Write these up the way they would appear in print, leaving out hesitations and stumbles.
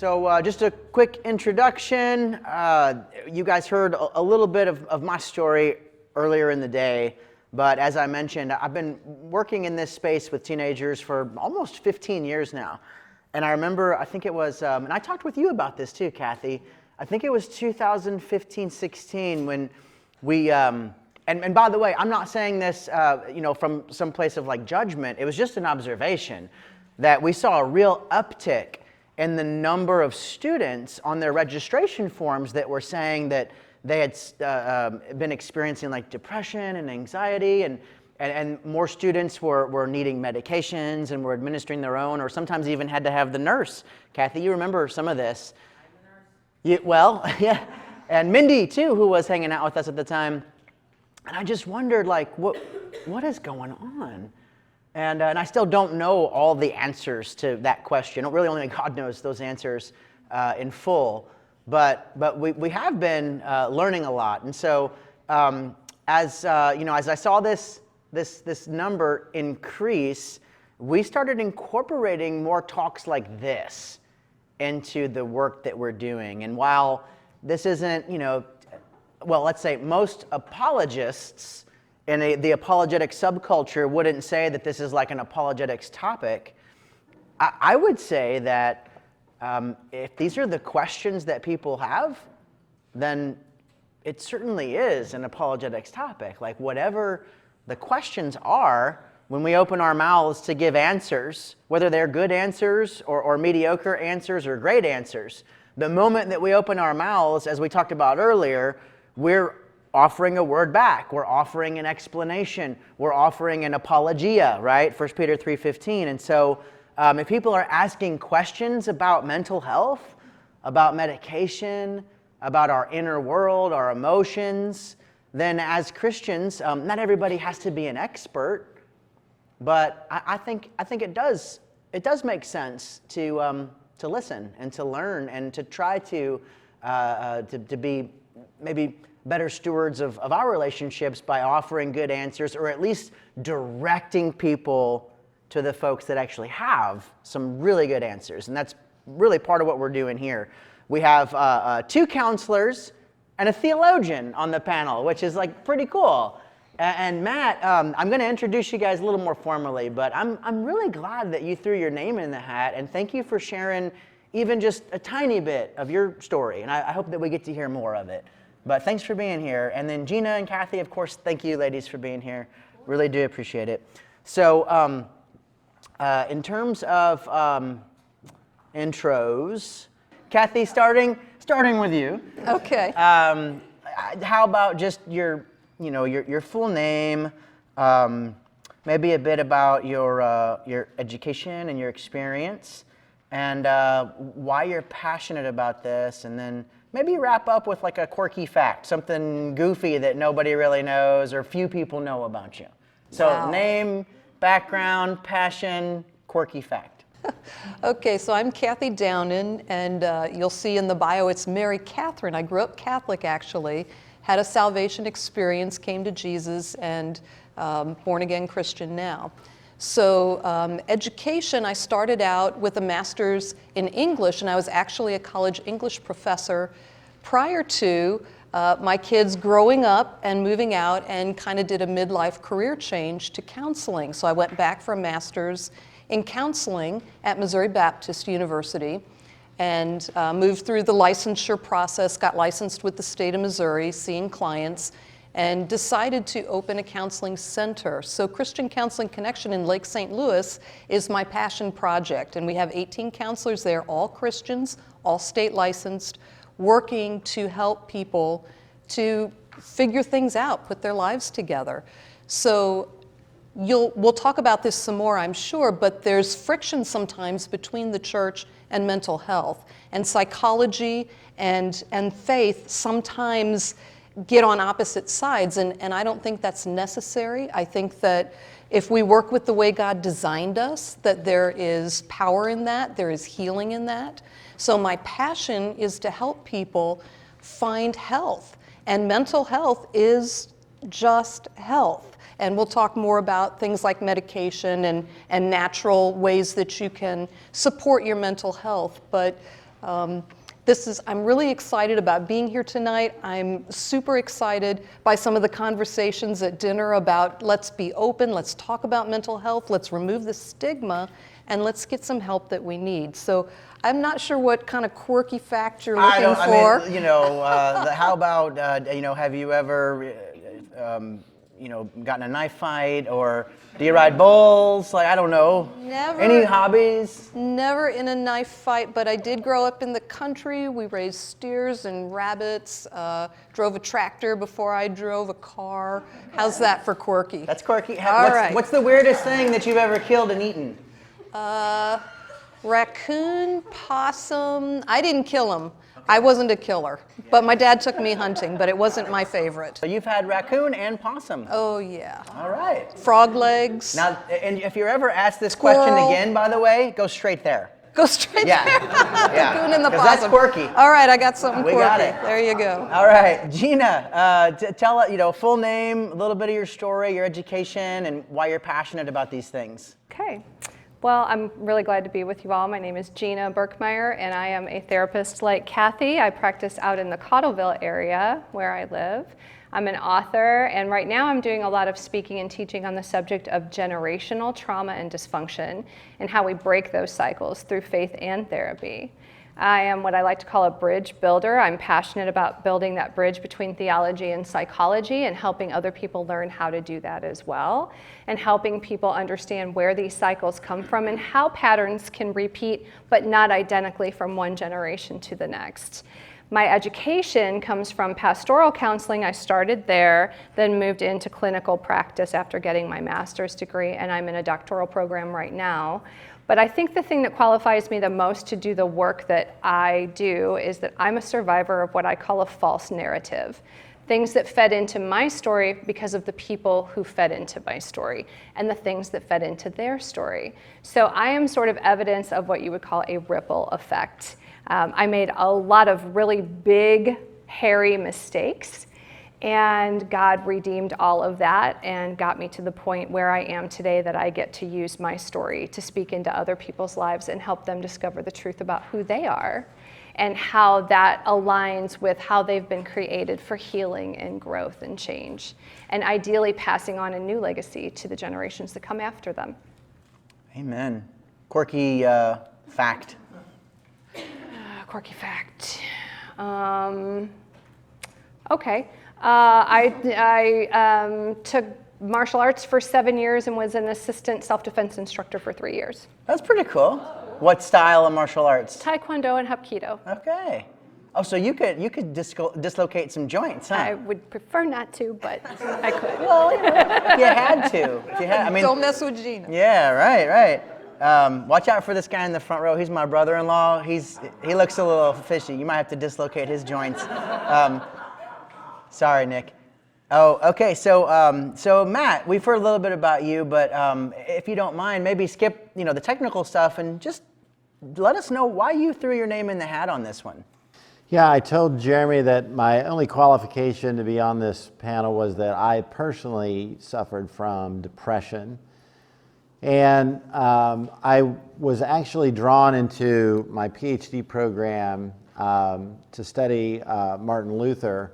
Just a quick introduction. You guys heard a little bit of my story earlier in the day, but as I mentioned, I've been working in this space with teenagers for almost 15 years now. And I remember, I think it was, and I talked with you about this too, Cathy, I think it was 2015-16 when we, and by the way, I'm not saying this from some place of like judgment. It was just an observation that we saw a real uptick in the number of students on their registration forms that were saying that they had been experiencing like depression and anxiety, and more students were needing medications and were administering their own, or sometimes even had to have the nurse. Cathy, you remember some of this? I'm the nurse. Yeah, and Mindy too, who was hanging out with us at the time. And I just wondered, like, what is going on? And I still don't know all the answers to that question. Really, only God knows those answers in full. But we have been learning a lot. And so as I saw this number increase, we started incorporating more talks like this into the work that we're doing. And while this isn't, let's say most apologists in the apologetic subculture wouldn't say that this is like an apologetics topic, I would say that if these are the questions that people have, then it certainly is an apologetics topic. Like whatever the questions are, when we open our mouths to give answers, whether they're good answers or mediocre answers or great answers, the moment that we open our mouths, as we talked about earlier, we're offering a word back. We're offering an explanation. We're offering an apologia, right? 1 Peter 3:15. And so if people are asking questions about mental health, about medication, about our inner world, our emotions, then as Christians, not everybody has to be an expert, but I think it does make sense to listen and to learn and to try to be maybe better stewards of our relationships by offering good answers, or at least directing people to the folks that actually have some really good answers. And that's really part of what we're doing here. We have 2 counselors and a theologian on the panel, which is like pretty cool. And Matt, I'm going to introduce you guys a little more formally, but I'm really glad that you threw your name in the hat, and thank you for sharing even just a tiny bit of your story. And I hope that we get to hear more of it. But thanks for being here. And then Gina and Cathy, of course, thank you ladies for being here. Really do appreciate it. So in terms of intros, Cathy, starting with you. Okay. How about just your full name, maybe a bit about your education and your experience, and why you're passionate about this, and then maybe wrap up with like a quirky fact, something goofy that nobody really knows or few people know about you. So wow. Name, background, passion, quirky fact. Okay, so I'm Cathy Downen, and you'll see in the bio it's Mary Catherine. I grew up Catholic, actually, had a salvation experience, came to Jesus, and born-again Christian now. So education, I started out with a master's in English, and I was actually a college English professor prior to my kids growing up and moving out, and kind of did a midlife career change to counseling. So I went back for a master's in counseling at Missouri Baptist University, and moved through the licensure process, got licensed with the state of Missouri, seeing clients, and decided to open a counseling center. So Christian Counseling Connection in Lake St. Louis is my passion project, and we have 18 counselors there, all Christians, all state licensed, working to help people to figure things out, put their lives together. So we'll talk about this some more, I'm sure, but there's friction sometimes between the church and mental health, and psychology and faith sometimes get on opposite sides, and I don't think that's necessary. I think that if we work with the way God designed us, that there is power in that, there is healing in that. So my passion is to help people find health, and mental health is just health. And we'll talk more about things like medication and natural ways that you can support your mental health. But I'm really excited about being here tonight. I'm super excited by some of the conversations at dinner about let's be open, let's talk about mental health, let's remove the stigma, and let's get some help that we need. So I'm not sure what kind of quirky fact you're looking for. I mean, how about, have you ever, gotten in a knife fight, or do you ride bulls? Like, I don't know. Never. Any hobbies? Never in a knife fight, but I did grow up in the country. We raised steers and rabbits, drove a tractor before I drove a car. How's that for quirky? That's quirky. Right. What's the weirdest thing that you've ever killed and eaten? Raccoon, possum. I didn't kill them. I wasn't a killer, but my dad took me hunting, but it wasn't my favorite. So you've had raccoon and possum. Oh, yeah. All right. Frog legs. Now, and if you're ever asked this Squirrel. question again, by the way, go straight there. Go straight there. Yeah. Raccoon and the 'Cause possum. that's quirky. All right, I got something We quirky. got it. There you go. All right, Gina, tell full name, a little bit of your story, your education, and why you're passionate about these things. Okay. Well, I'm really glad to be with you all. My name is Gina Birkemeier, and I am a therapist like Cathy. I practice out in the Cottleville area where I live. I'm an author, and right now I'm doing a lot of speaking and teaching on the subject of generational trauma and dysfunction and how we break those cycles through faith and therapy. I am what I like to call a bridge builder. I'm passionate about building that bridge between theology and psychology and helping other people learn how to do that as well, and helping people understand where these cycles come from and how patterns can repeat, but not identically from one generation to the next. My education comes from pastoral counseling. I started there, then moved into clinical practice after getting my master's degree, and I'm in a doctoral program right now. But I think the thing that qualifies me the most to do the work that I do is that I'm a survivor of what I call a false narrative. Things that fed into my story because of the people who fed into my story, and the things that fed into their story. So I am sort of evidence of what you would call a ripple effect. I made a lot of really big, hairy mistakes, and God redeemed all of that and got me to the point where I am today, that I get to use my story to speak into other people's lives and help them discover the truth about who they are and how that aligns with how they've been created for healing and growth and change, and ideally passing on a new legacy to the generations that come after them. Amen. Quirky fact. Quirky fact. Okay. I took martial arts for 7 years and was an assistant self-defense instructor for 3 years. That's pretty cool. What style of martial arts? Taekwondo and Hapkido. Okay. Oh, so you could dislocate some joints, huh? I would prefer not to, but I could. Well, if you had to. Don't mess with Gina. Yeah, right. Watch out for this guy in the front row. He's my brother-in-law. He looks a little fishy. You might have to dislocate his joints. Sorry, Nick. Oh, okay. So Matt, we've heard a little bit about you, but if you don't mind, maybe skip the technical stuff and just let us know why you threw your name in the hat on this one. Yeah, I told Jeremy that my only qualification to be on this panel was that I personally suffered from depression. And I was actually drawn into my PhD program to study Martin Luther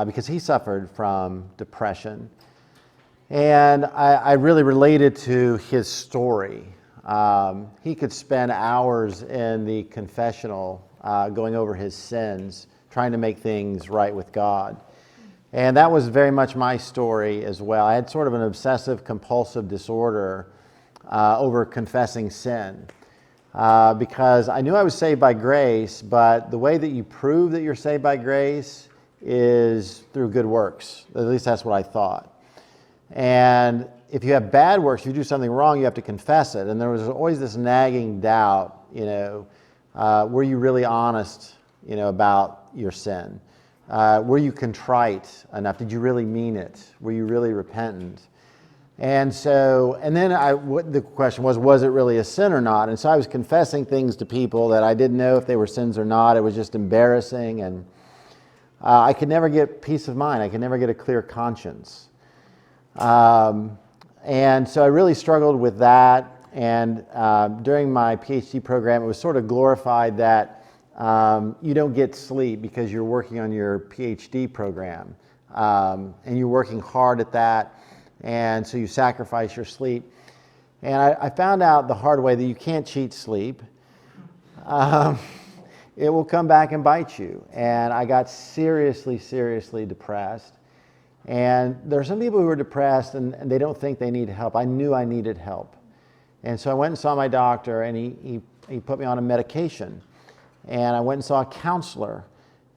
because he suffered from depression. And I really related to his story. He could spend hours in the confessional going over his sins, trying to make things right with God. And that was very much my story as well. I had sort of an obsessive compulsive disorder over confessing sin because I knew I was saved by grace, but the way that you prove that you're saved by grace is through good works. At least that's what I thought. And if you have bad works, if you do something wrong, you have to confess it. And there was always this nagging doubt, were you really honest, about your sin? Were you contrite enough? Did you really mean it? Were you really repentant? And then the question was it really a sin or not? And so I was confessing things to people that I didn't know if they were sins or not. It was just embarrassing, and I could never get peace of mind. I could never get a clear conscience. And so I really struggled with that. And during my PhD program, it was sort of glorified that you don't get sleep because you're working on your PhD program, and you're working hard at that, and so you sacrifice your sleep. And I found out the hard way that you can't cheat sleep. It will come back and bite you. And I got seriously, seriously depressed. And there are some people who are depressed and they don't think they need help. I knew I needed help. And so I went and saw my doctor, and he put me on a medication. And I went and saw a counselor,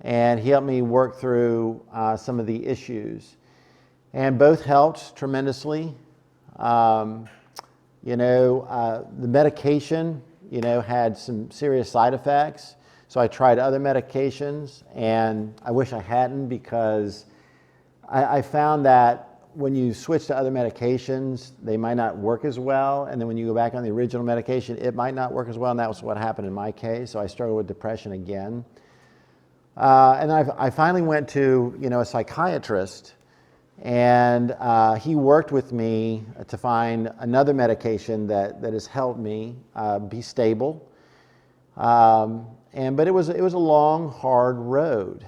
and he helped me work through some of the issues. And both helped tremendously. The medication, had some serious side effects. So I tried other medications, and I wish I hadn't, because I found that when you switch to other medications, they might not work as well. And then when you go back on the original medication, it might not work as well. And that was what happened in my case. So I struggled with depression again. And I finally went to, a psychiatrist, and he worked with me to find another medication that has helped me be stable. But it was a long, hard road.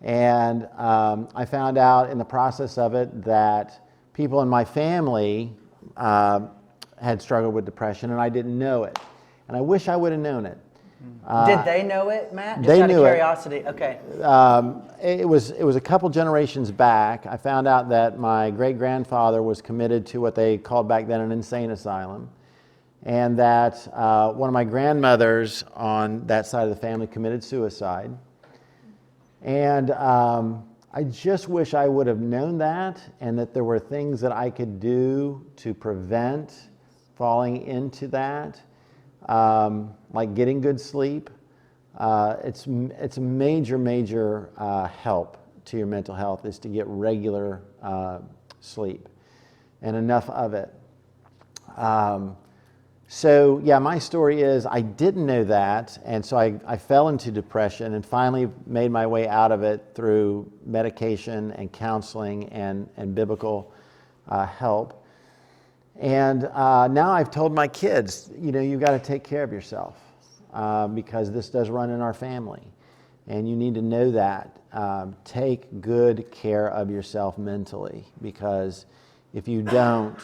And I found out in the process of it that people in my family had struggled with depression, and I didn't know it. And I wish I would have known it. Did they know it, Matt? Just they out knew of it. curiosity. Okay. It was a couple generations back. I found out that my great-grandfather was committed to what they called back then an insane asylum, and that one of my grandmothers on that side of the family committed suicide. And I just wish I would have known that, and that there were things that I could do to prevent falling into that, like getting good sleep. It's a major help to your mental health is to get regular sleep and enough of it. So yeah, my story is I didn't know that, and so I fell into depression and finally made my way out of it through medication and counseling and biblical help. And now I've told my kids, you've got to take care of yourself because this does run in our family, and you need to know that. Take good care of yourself mentally, because if you don't,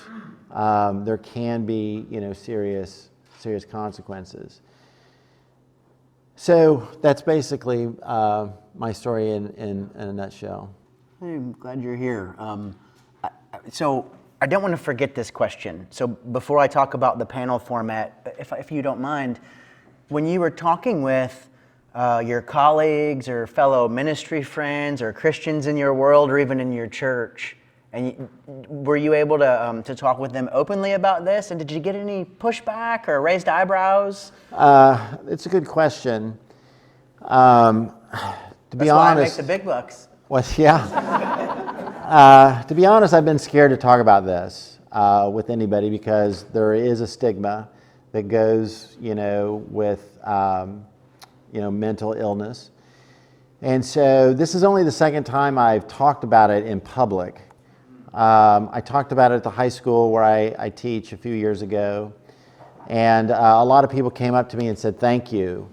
there can be, serious consequences. So that's basically my story in a nutshell. I'm glad you're here. So I don't want to forget this question. So before I talk about the panel format, if you don't mind, when you were talking with your colleagues or fellow ministry friends or Christians in your world or even in your church, and were you able to talk with them openly about this? And did you get any pushback or raised eyebrows? It's a good question. To be honest, why I make the big bucks. Well, yeah. To be honest, I've been scared to talk about this with anybody because there is a stigma that goes, with mental illness. And so this is only the second time I've talked about it in public. I talked about it at the high school where I teach a few years ago, and a lot of people came up to me and said thank you,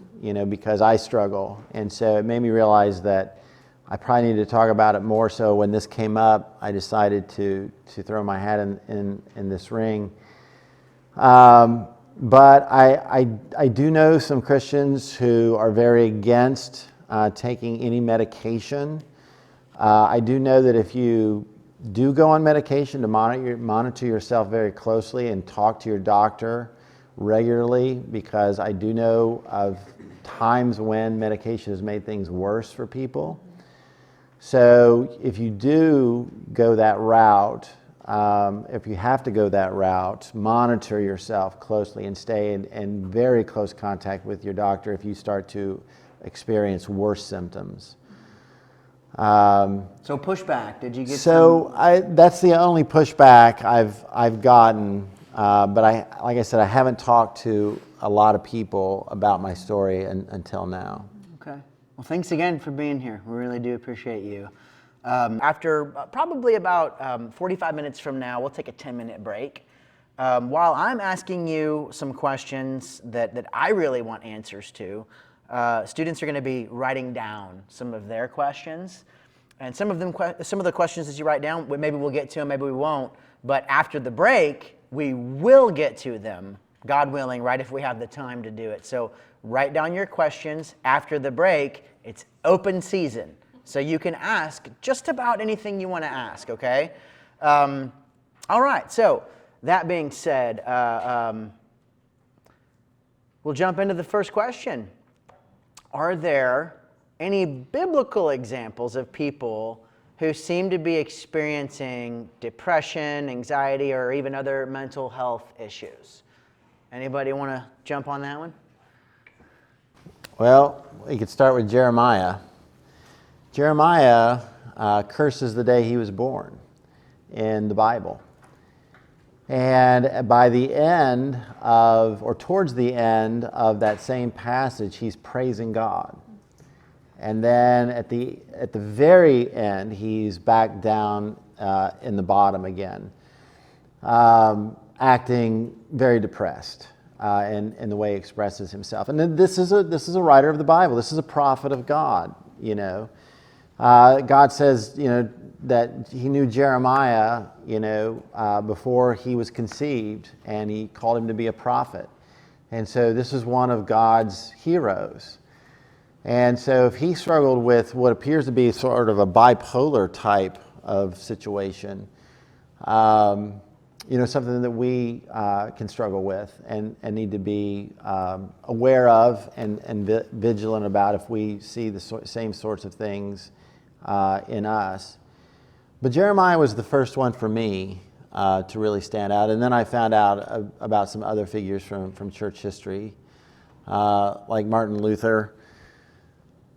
because I struggle. And so it made me realize that I probably needed to talk about it more. So when this came up, I decided to throw my hat in this ring. But I do know some Christians who are very against taking any medication. I do know that if you do go on medication, to monitor yourself very closely and talk to your doctor regularly, because I do know of times when medication has made things worse for people. So if you do go that route, if you have to go that route, monitor yourself closely and stay in very close contact with your doctor if you start to experience worse symptoms. So pushback, did you get that's the only pushback I've gotten, but like I said, I haven't talked to a lot of people about my story until now. Okay. Well, thanks again for being here. We really do appreciate you. After probably about 45 minutes from now, we'll take a 10-minute break. While I'm asking you some questions that I really want answers to, students are going to be writing down some of their questions. And some of the questions that you write down, maybe we'll get to them, maybe we won't. But after the break, we will get to them, God willing, right, if we have the time to do it. So write down your questions. After the break, it's open season. So you can ask just about anything you want to ask, okay? All right, so that being said, we'll jump into the first question. Are there any biblical examples of people who seem to be experiencing depression, anxiety, or even other mental health issues? Anybody want to jump on that one? Well, we could start with Jeremiah. Jeremiah curses the day he was born in the Bible. And by the end of, or towards the end of that same passage, he's praising God. And then at the very end, he's back down in the bottom again, acting very depressed in the way he expresses himself. And then this is a writer of the Bible. This is a prophet of God. You know, God says, you know, that he knew Jeremiah, you know, before he was conceived, and he called him to be a prophet. And so this is one of God's heroes. And so if he struggled with what appears to be sort of a bipolar type of situation, you know, something that we can struggle with and need to be aware of and vigilant about if we see the same sorts of things in us. But Jeremiah was the first one for me to really stand out. And then I found out about some other figures from church history, like Martin Luther,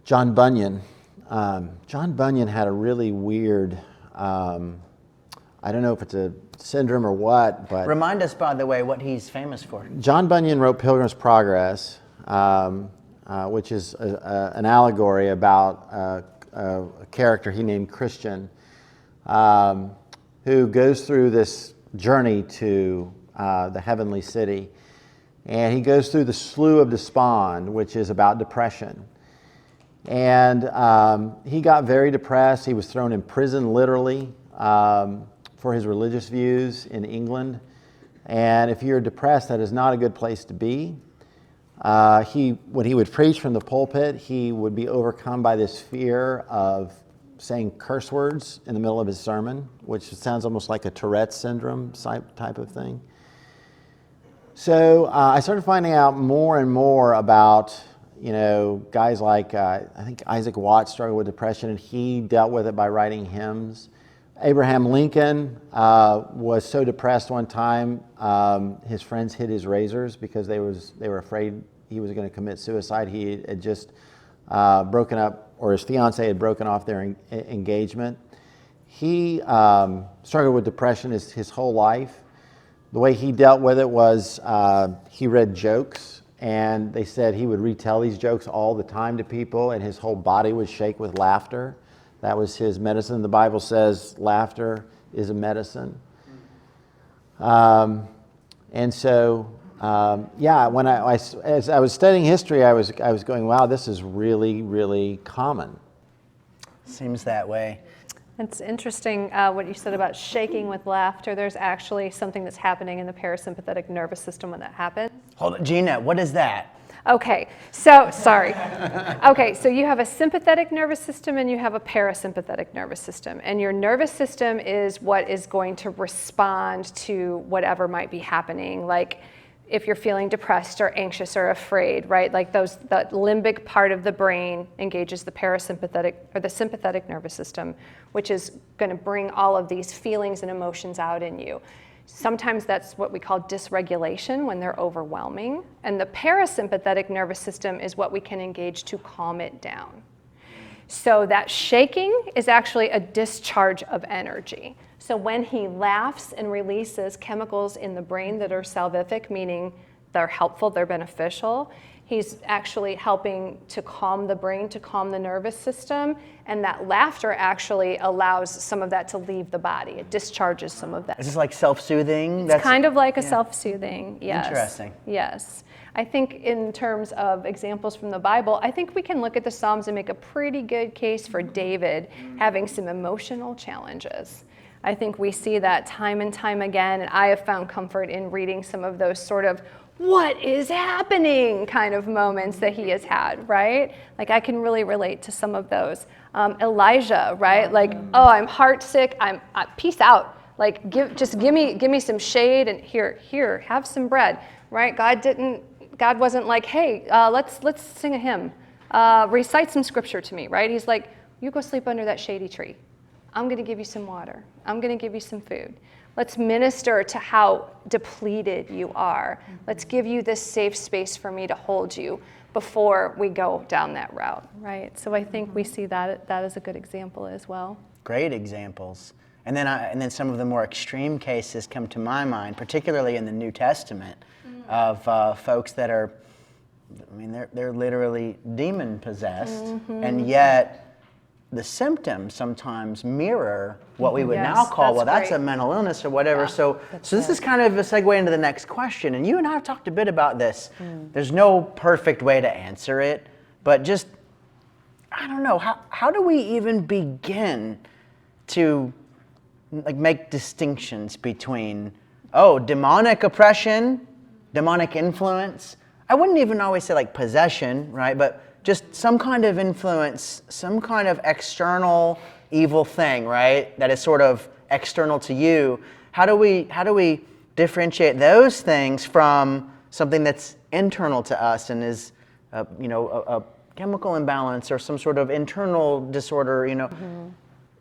John Bunyan. John Bunyan had a really weird, I don't know if it's a syndrome or what, but... Remind us, by the way, what he's famous for. John Bunyan wrote Pilgrim's Progress, which is an allegory about a character he named Christian, who goes through this journey to the heavenly city. And he goes through the Slough of Despond, which is about depression. And he got very depressed. He was thrown in prison, literally, for his religious views in England. And if you're depressed, that is not a good place to be. When he would preach from the pulpit, he would be overcome by this fear of saying curse words in the middle of his sermon, which sounds almost like a Tourette's syndrome type of thing. So I started finding out more and more about, you know, guys like, I think Isaac Watts struggled with depression, and he dealt with it by writing hymns. Abraham Lincoln was so depressed one time, his friends hid his razors because they were afraid he was going to commit suicide. He had just broken up, or his fiancée had broken off their engagement. He struggled with depression his whole life. The way he dealt with it was he read jokes, and they said he would retell these jokes all the time to people, and his whole body would shake with laughter. That was his medicine. The Bible says laughter is a medicine. And so, when as I was studying history, I was going, wow, this is really, really common. Seems that way. It's interesting what you said about shaking with laughter. There's actually something that's happening in the parasympathetic nervous system when that happens. Hold on, Gina, what is that? Okay, so, sorry. Okay, so you have a sympathetic nervous system and you have a parasympathetic nervous system. And your nervous system is what is going to respond to whatever might be happening, like if you're feeling depressed or anxious or afraid, right? Like the limbic part of the brain engages the parasympathetic or the sympathetic nervous system, which is going to bring all of these feelings and emotions out in you. Sometimes that's what we call dysregulation when they're overwhelming. And the parasympathetic nervous system is what we can engage to calm it down. So that shaking is actually a discharge of energy. So when he laughs and releases chemicals in the brain that are salvific, meaning they're helpful, they're beneficial, He's actually helping to calm the brain, to calm the nervous system, and that laughter actually allows some of that to leave the body. It discharges some of that. Is this like self-soothing? It's kind of like a self-soothing, yes. Interesting. Yes. I think in terms of examples from the Bible, I think we can look at the Psalms and make a pretty good case for David having some emotional challenges. I think we see that time and time again, and I have found comfort in reading some of those sort of what is happening kind of moments that he has had, right? Like I can really relate to some of those. Elijah, right? Like, oh, I'm heartsick, I'm peace out. Like just give me some shade and here, have some bread, right? God wasn't like, hey, let's sing a hymn, recite some scripture to me, right? He's like, you go sleep under that shady tree. I'm going to give you some water. I'm going to give you some food. Let's minister to how depleted you are. Let's give you this safe space for me to hold you before we go down that route, right? So I think we see that as a good example as well. Great examples. And then some of the more extreme cases come to my mind, particularly in the New Testament, of folks that are, I mean, they're literally demon possessed, and yet the symptoms sometimes mirror what we would now call, that's a mental illness or whatever. Yeah, so this is kind of a segue into the next question. And you and I have talked a bit about this. There's no perfect way to answer it, but just, I don't know, how do we even begin to like make distinctions between, demonic oppression, demonic influence? I wouldn't even always say like possession, right? But just some kind of influence, some kind of external evil thing, right? That is sort of external to you. How do we differentiate those things from something that's internal to us and is, a chemical imbalance or some sort of internal disorder?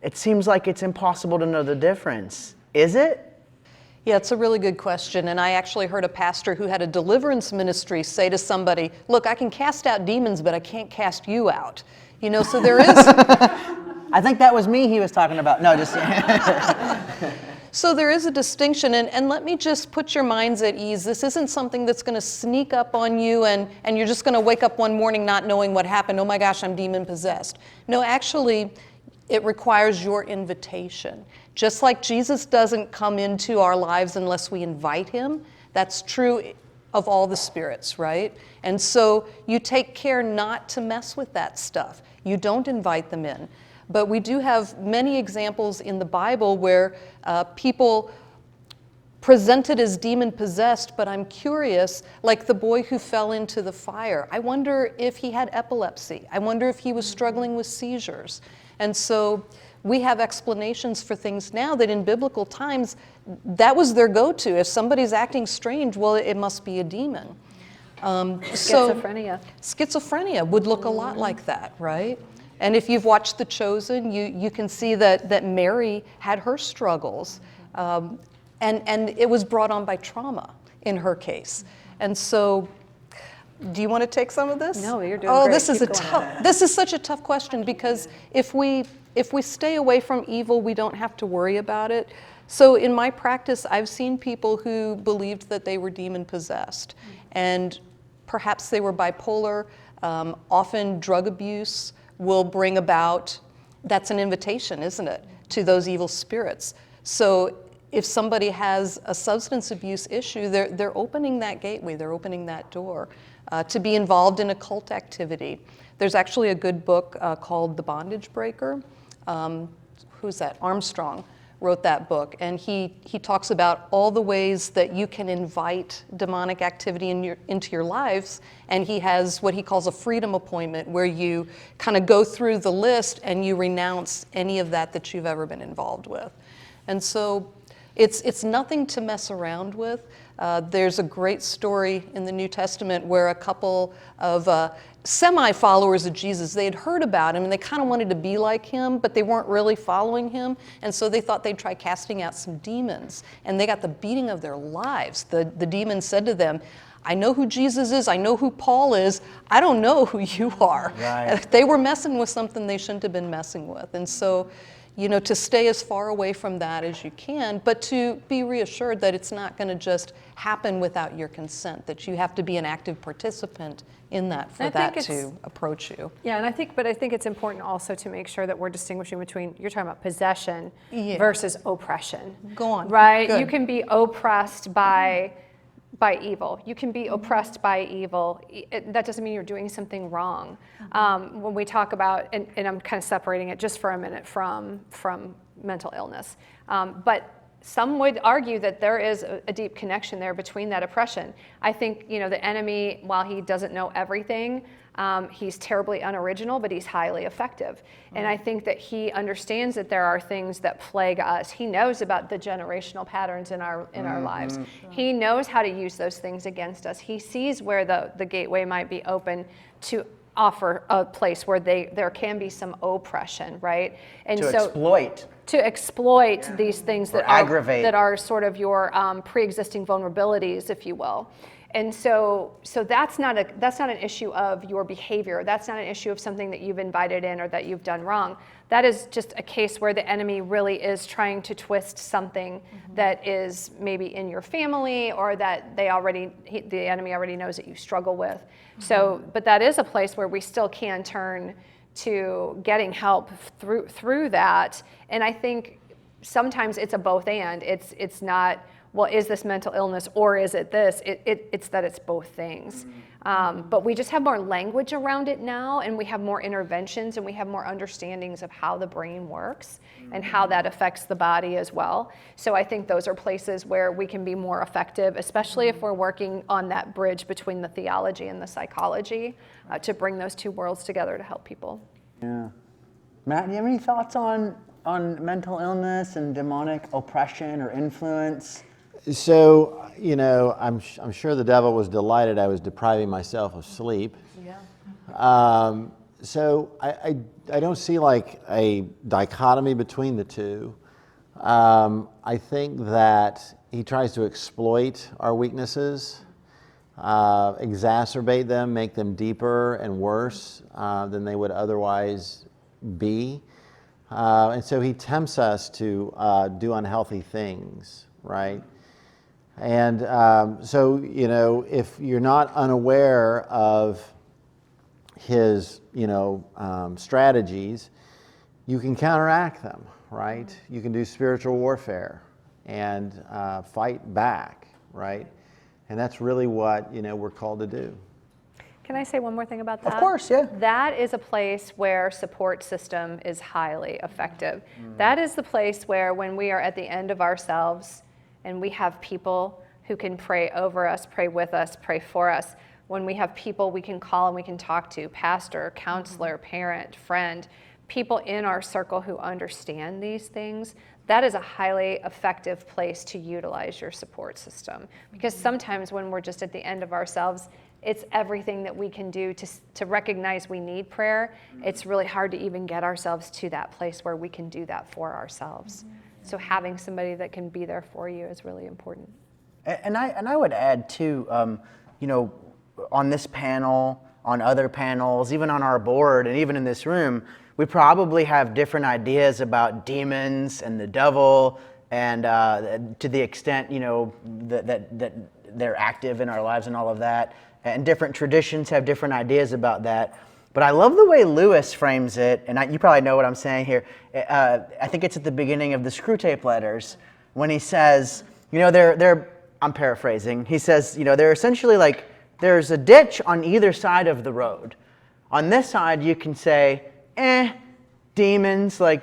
It seems like it's impossible to know the difference. Is it? Yeah, it's a really good question. And I actually heard a pastor who had a deliverance ministry say to somebody, look, I can cast out demons, but I can't cast you out. So there is... I think that was me he was talking about. No, just... So there is a distinction, and let me just put your minds at ease. This isn't something that's going to sneak up on you and you're just going to wake up one morning not knowing what happened. Oh my gosh, I'm demon possessed. No, actually, it requires your invitation. Just like Jesus doesn't come into our lives unless we invite him, that's true of all the spirits, right? And so you take care not to mess with that stuff. You don't invite them in. But we do have many examples in the Bible where people presented as demon possessed, but I'm curious, like the boy who fell into the fire. I wonder if he had epilepsy. I wonder if he was struggling with seizures. And so we have explanations for things now that in biblical times, that was their go-to. If somebody's acting strange, well, it must be a demon. Schizophrenia. Schizophrenia would look a lot like that, right? And if you've watched The Chosen, you can see that Mary had her struggles. And it was brought on by trauma in her case. And so, do you want to take some of this? No, you're doing great. This is such a tough question, because if we stay away from evil, we don't have to worry about it. So in my practice, I've seen people who believed that they were demon possessed, and perhaps they were bipolar. Often drug abuse will bring about, that's an invitation, isn't it, to those evil spirits. So if somebody has a substance abuse issue, they're opening that gateway, they're opening that door to be involved in occult activity. There's actually a good book called The Bondage Breaker. Who's that? Armstrong wrote that book, and he talks about all the ways that you can invite demonic activity into your lives, and he has what he calls a freedom appointment, where you kind of go through the list and you renounce any of that you've ever been involved with. And so it's nothing to mess around with. There's a great story in the New Testament where a couple of semi-followers of Jesus, they had heard about him and they kind of wanted to be like him, but they weren't really following him. And so they thought they'd try casting out some demons. And they got the beating of their lives. The demons said to them, I know who Jesus is, I know who Paul is, I don't know who you are. Right. They were messing with something they shouldn't have been messing with. And so, to stay as far away from that as you can, but to be reassured that it's not going to just happen without your consent, that you have to be an active participant in that for that to approach you. Yeah, and I think it's important also to make sure that we're distinguishing between, you're talking about possession versus oppression. Go on. Right? Good. You can be oppressed by evil. You can be oppressed by evil. That doesn't mean you're doing something wrong. When we talk about, and I'm kind of separating it just for a minute from mental illness, but some would argue that there is a deep connection there between that oppression. I think, the enemy, while he doesn't know everything, he's terribly unoriginal, but he's highly effective. And I think that he understands that there are things that plague us. He knows about the generational patterns in our lives. He knows how to use those things against us. He sees where the gateway might be open to offer a place where there can be some oppression, right? And to exploit these things that are sort of your pre-existing vulnerabilities, if you will. And so that's not an issue of your behavior. That's not an issue of something that you've invited in or that you've done wrong. That is just a case where the enemy really is trying to twist something that is maybe in your family, or that the enemy already knows that you struggle with. So, but that is a place where we still can turn to getting help through that. And I think sometimes it's a both and. It's not, well, is this mental illness or is it this? It's that it's both things. But we just have more language around it now, and we have more interventions, and we have more understandings of how the brain works and how that affects the body as well. So I think those are places where we can be more effective, especially if we're working on that bridge between the theology and the psychology, to bring those two worlds together to help people. Yeah. Matt, do you have any thoughts on mental illness and demonic oppression or influence? So, I'm sure the devil was delighted I was depriving myself of sleep. Yeah. So I don't see like a dichotomy between the two. I think that he tries to exploit our weaknesses, exacerbate them, make them deeper and worse than they would otherwise be. And so he tempts us to do unhealthy things, right? And so, if you're not unaware of his, strategies, you can counteract them, right? You can do spiritual warfare and fight back, right? And that's really what, we're called to do. Can I say one more thing about that? Of course, yeah. That is a place where support system is highly effective. That is the place where, when we are at the end of ourselves and we have people who can pray over us, pray with us, pray for us, when we have people we can call and we can talk to, pastor, counselor, parent, friend, people in our circle who understand these things, that is a highly effective place to utilize your support system. Because sometimes when we're just at the end of ourselves, it's everything that we can do to recognize we need prayer. It's really hard to even get ourselves to that place where we can do that for ourselves. So having somebody that can be there for you is really important. And I would add too, on this panel, on other panels, even on our board, and even in this room, we probably have different ideas about demons and the devil, and to the extent that they're active in our lives and all of that. And different traditions have different ideas about that. But I love the way Lewis frames it, and you probably know what I'm saying here. I think it's at the beginning of the Screw Tape Letters when he says, I'm paraphrasing. He says, they're essentially like, there's a ditch on either side of the road. On this side, you can say, demons, like,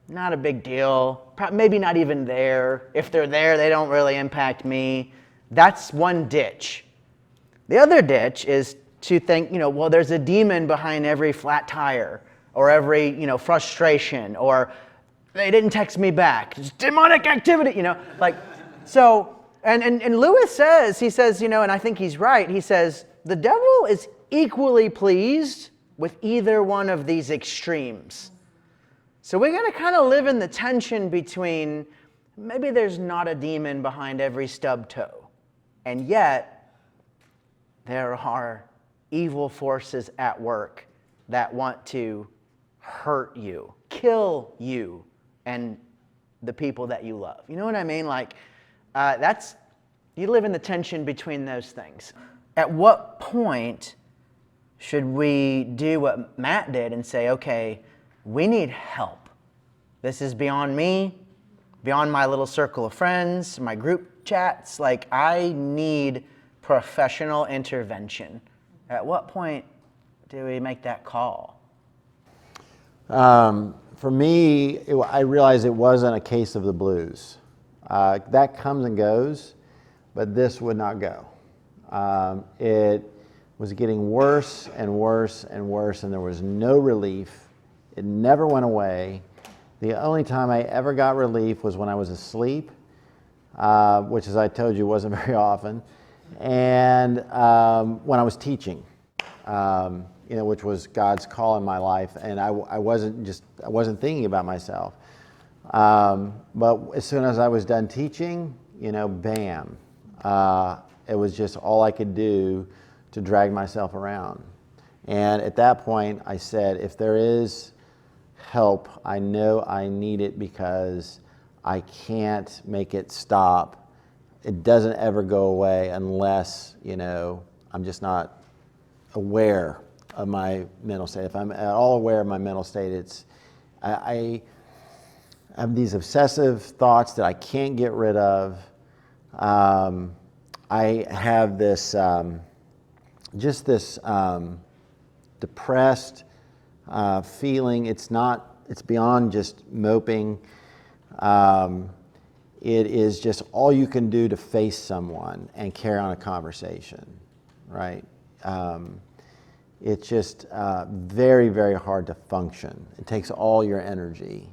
not a big deal. Maybe not even there. If they're there, they don't really impact me. That's one ditch. The other ditch is to think, there's a demon behind every flat tire, or every, frustration, or they didn't text me back. It's demonic activity, so. And Lewis says, and I think he's right, he says, the devil is equally pleased with either one of these extremes. So we're going to kind of live in the tension between, maybe there's not a demon behind every stub toe, and yet there are evil forces at work that want to hurt you, kill you, and the people that you love. You know what I mean? Like, you live in the tension between those things. At what point should we do what Matt did and say, okay, we need help. This is beyond me, beyond my little circle of friends, my group chats. Like, I need professional intervention. At what point do we make that call? For me, I realized it wasn't a case of the blues. That comes and goes, but this would not go. It was getting worse and worse and worse, and there was no relief. It never went away. The only time I ever got relief was when I was asleep, which, as I told you, wasn't very often, and when I was teaching, which was God's call in my life, and I wasn't thinking about myself. But as soon as I was done teaching, bam, it was just all I could do to drag myself around. And at that point, I said, if there is help, I know I need it because I can't make it stop. It doesn't ever go away unless, I'm just not aware of my mental state. If I'm at all aware of my mental state, I have these obsessive thoughts that I can't get rid of. I have this, depressed feeling. It's beyond just moping. It is just all you can do to face someone and carry on a conversation, right? It's just very, very hard to function. It takes all your energy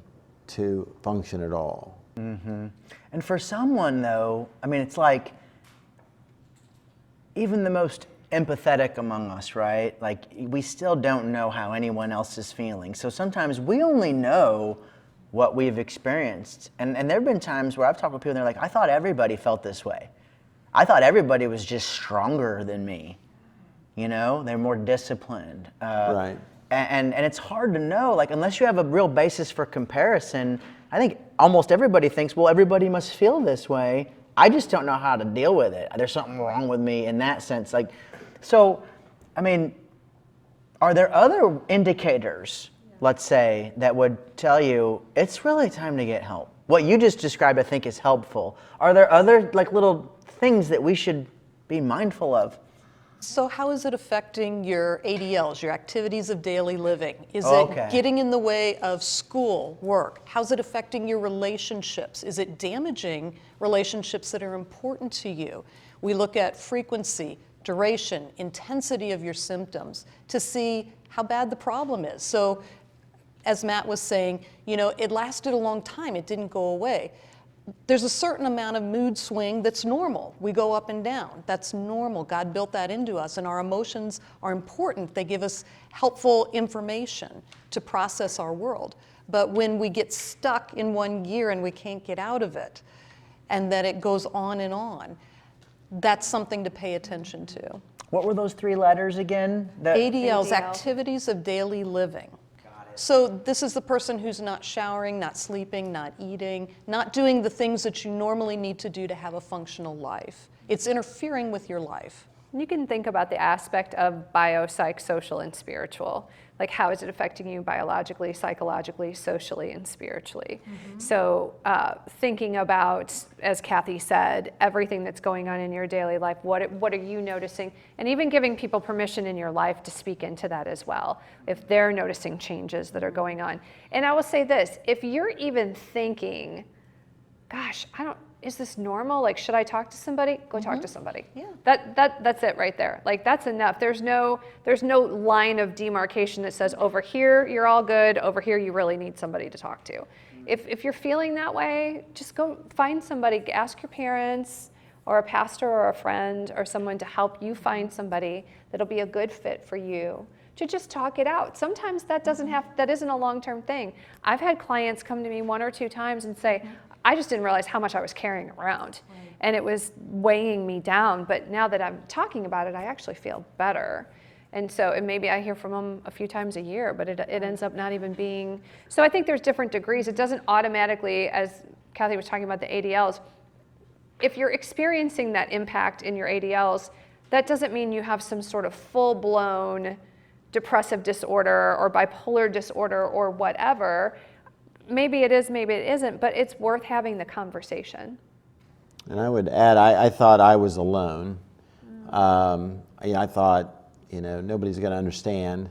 to function at all. Mm-hmm. And for someone, though, it's like, even the most empathetic among us, right? Like, we still don't know how anyone else is feeling. So sometimes we only know what we've experienced. And there have been times where I've talked with people and they're like, I thought everybody felt this way. I thought everybody was just stronger than me. They're more disciplined. Right. And it's hard to know, like, unless you have a real basis for comparison. I think almost everybody thinks, well, everybody must feel this way. I just don't know how to deal with it. There's something wrong with me in that sense. Like, so, are there other indicators, let's say, that would tell you it's really time to get help? What you just described, I think, is helpful. Are there other, little things that we should be mindful of? So how is it affecting your ADLs, your activities of daily living? Is it getting in the way of school, work? How's it affecting your relationships? Is it damaging relationships that are important to you? We look at frequency, duration, intensity of your symptoms to see how bad the problem is. So as Matt was saying, it lasted a long time. It didn't go away. There's a certain amount of mood swing that's normal. We go up and down. That's normal. God built that into us, and our emotions are important. They give us helpful information to process our world. But when we get stuck in one gear and we can't get out of it, and that it goes on, that's something to pay attention to. What were those 3 letters again? ADLs, activities of daily living. So this is the person who's not showering, not sleeping, not eating, not doing the things that you normally need to do to have a functional life. It's interfering with your life. You can think about the aspect of bio, psych, social, and spiritual. Like, how is it affecting you biologically, psychologically, socially, and spiritually? Mm-hmm. So thinking about, as Cathy said, everything that's going on in your daily life, what are you noticing? And even giving people permission in your life to speak into that as well, if they're noticing changes that are going on. And I will say this, if you're even thinking, gosh, is this normal? Like, should I talk to somebody? Go talk to somebody. Yeah. That's it right there. Like, that's enough. There's no line of demarcation that says over here you're all good, over here you really need somebody to talk to. If you're feeling that way, just go find somebody. Ask your parents or a pastor or a friend or someone to help you find somebody that'll be a good fit for you to just talk it out. Sometimes that isn't a long-term thing. I've had clients come to me 1 or 2 times and say, I just didn't realize how much I was carrying around. Right. And it was weighing me down. But now that I'm talking about it, I actually feel better. And so, and maybe I hear from them a few times a year, but it ends up not even being. So I think there's different degrees. It doesn't automatically, as Cathy was talking about the ADLs, if you're experiencing that impact in your ADLs, that doesn't mean you have some sort of full-blown depressive disorder or bipolar disorder or whatever. Maybe it is, maybe it isn't, but it's worth having the conversation. And I would add, I thought I was alone. I thought, nobody's going to understand.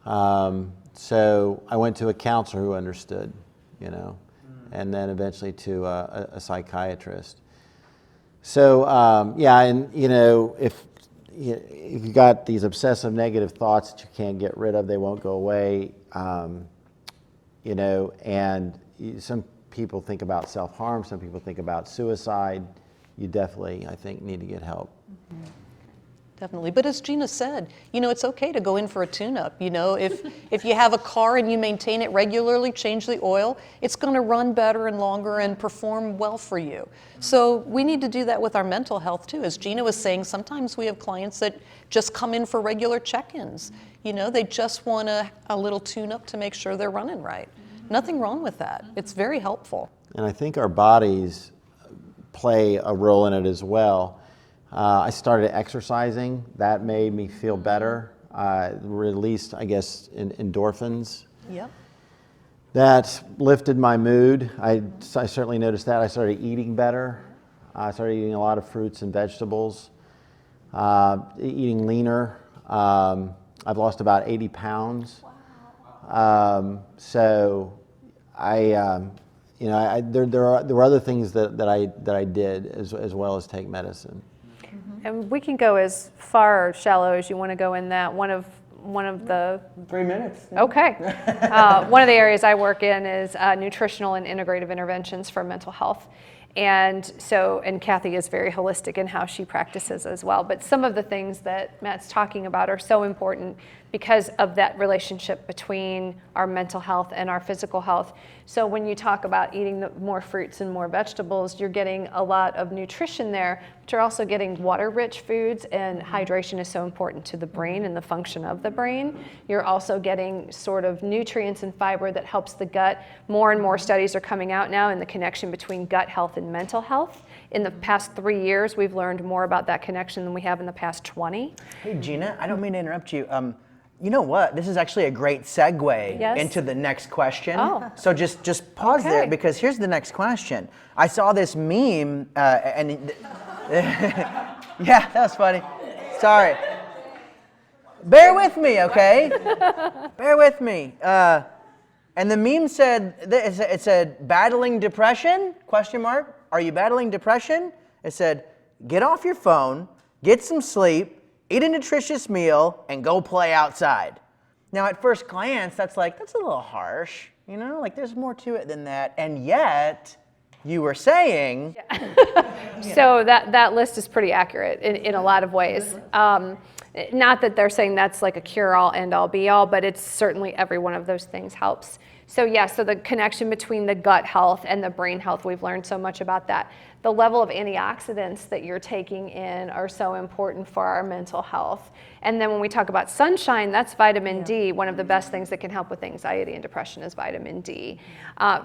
So I went to a counselor who understood, and then eventually to a psychiatrist. So, if you got these obsessive negative thoughts that you can't get rid of, they won't go away, and some people think about self-harm, some people think about suicide. You definitely, I think, need to get help. Mm-hmm. Definitely. But as Gina said, it's okay to go in for a tune-up. If you have a car and you maintain it regularly, change the oil, it's going to run better and longer and perform well for you. So we need to do that with our mental health too. As Gina was saying, sometimes we have clients that just come in for regular check-ins. They just want a little tune-up to make sure they're running right. Nothing wrong with that. It's very helpful. And I think our bodies play a role in it as well. I started exercising. That made me feel better. Released, I guess, endorphins. Yep. That lifted my mood. I certainly noticed that. I started eating better. I started eating a lot of fruits and vegetables. Eating leaner. I've lost about 80 pounds. Wow. So there were other things that I did as well as take medicine. And we can go as far or shallow as you want to go in that. One of the 3 minutes. Okay. One of the areas I work in is nutritional and integrative interventions for mental health. And Cathy is very holistic in how she practices as well. But some of the things that Matt's talking about are so important because of that relationship between our mental health and our physical health. So when you talk about eating more fruits and more vegetables, you're getting a lot of nutrition there, but you're also getting water-rich foods, and hydration is so important to the brain and the function of the brain. You're also getting sort of nutrients and fiber that helps the gut. More and more studies are coming out now in the connection between gut health and mental health. In the past 3 years, we've learned more about that connection than we have in the past 20. Hey, Gina, I don't mean to interrupt you. You know what? This is actually a great segue into the next question. Oh. So just pause there, because here's the next question. I saw this meme, and yeah, that was funny. Sorry. Bear with me, okay? Bear with me. And the meme said, it said, battling depression? Question mark. Are you battling depression? It said, get off your phone, get some sleep, eat a nutritious meal, and go play outside. Now, at first glance, that's a little harsh, like there's more to it than that. And yet, you were saying... So that list is pretty accurate in a lot of ways. Not that they're saying that's like a cure-all, end-all, be-all, but it's certainly every one of those things helps. So so the connection between the gut health and the brain health, we've learned so much about that. The level of antioxidants that you're taking in are so important for our mental health. And then when we talk about sunshine, that's vitamin D. One of the best things that can help with anxiety and depression is vitamin D.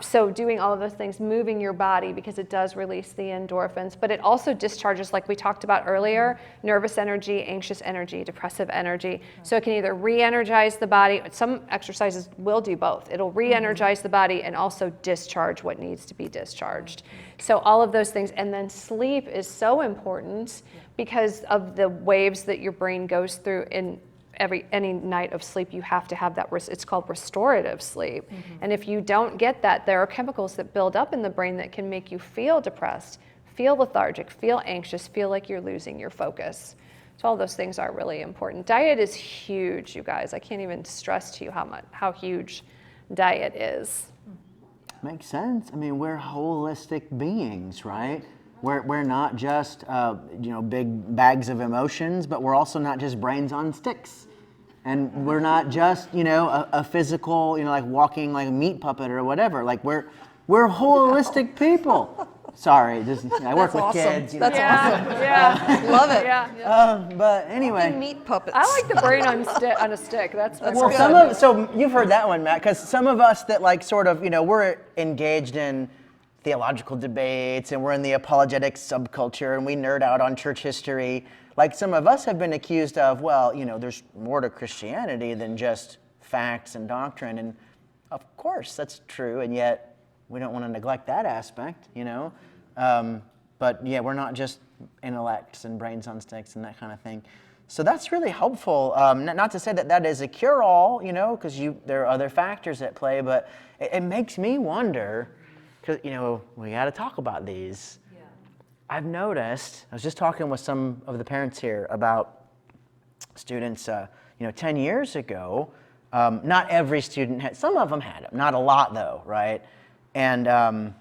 So doing all of those things, moving your body, because it does release the endorphins, but it also discharges, like we talked about earlier, nervous energy, anxious energy, depressive energy. So it can either re-energize the body. Some exercises will do both. It'll re-energize the body and also discharge what needs to be discharged. So all of those things. And then sleep is so important because of the waves that your brain goes through in any night of sleep. You have to have that, it's called restorative sleep. And if you don't get that, there are chemicals that build up in the brain that can make you feel depressed, feel lethargic, feel anxious, feel like you're losing your focus. So all those things are really important. Diet is huge, you guys. I can't even stress to you how huge diet is. Makes sense. I mean, we're holistic beings, right? We're not just big bags of emotions, but we're also not just brains on sticks, and we're not just a physical like walking like a meat puppet or whatever. Like we're holistic people. Sorry, I work That's with awesome. kids. That's Yeah, yeah, Love it. yeah. But anyway. Meat puppets. I like the brain on a stick. That's my Well, favorite. so you've heard that one, Matt, because some of us that like sort of, we're engaged in theological debates and we're in the apologetic subculture and we nerd out on church history. Like some of us have been accused of, well, there's more to Christianity than just facts and doctrine. And of course, that's true. And yet we don't want to neglect that aspect, But yeah, we're not just intellects and brains on sticks and that kind of thing. So that's really helpful. Not to say that is a cure-all, because there are other factors at play, but it makes me wonder, because, we got to talk about these. Yeah. I've noticed, I was just talking with some of the parents here about students, 10 years ago, not every student had, some of them had them, not a lot though, right? And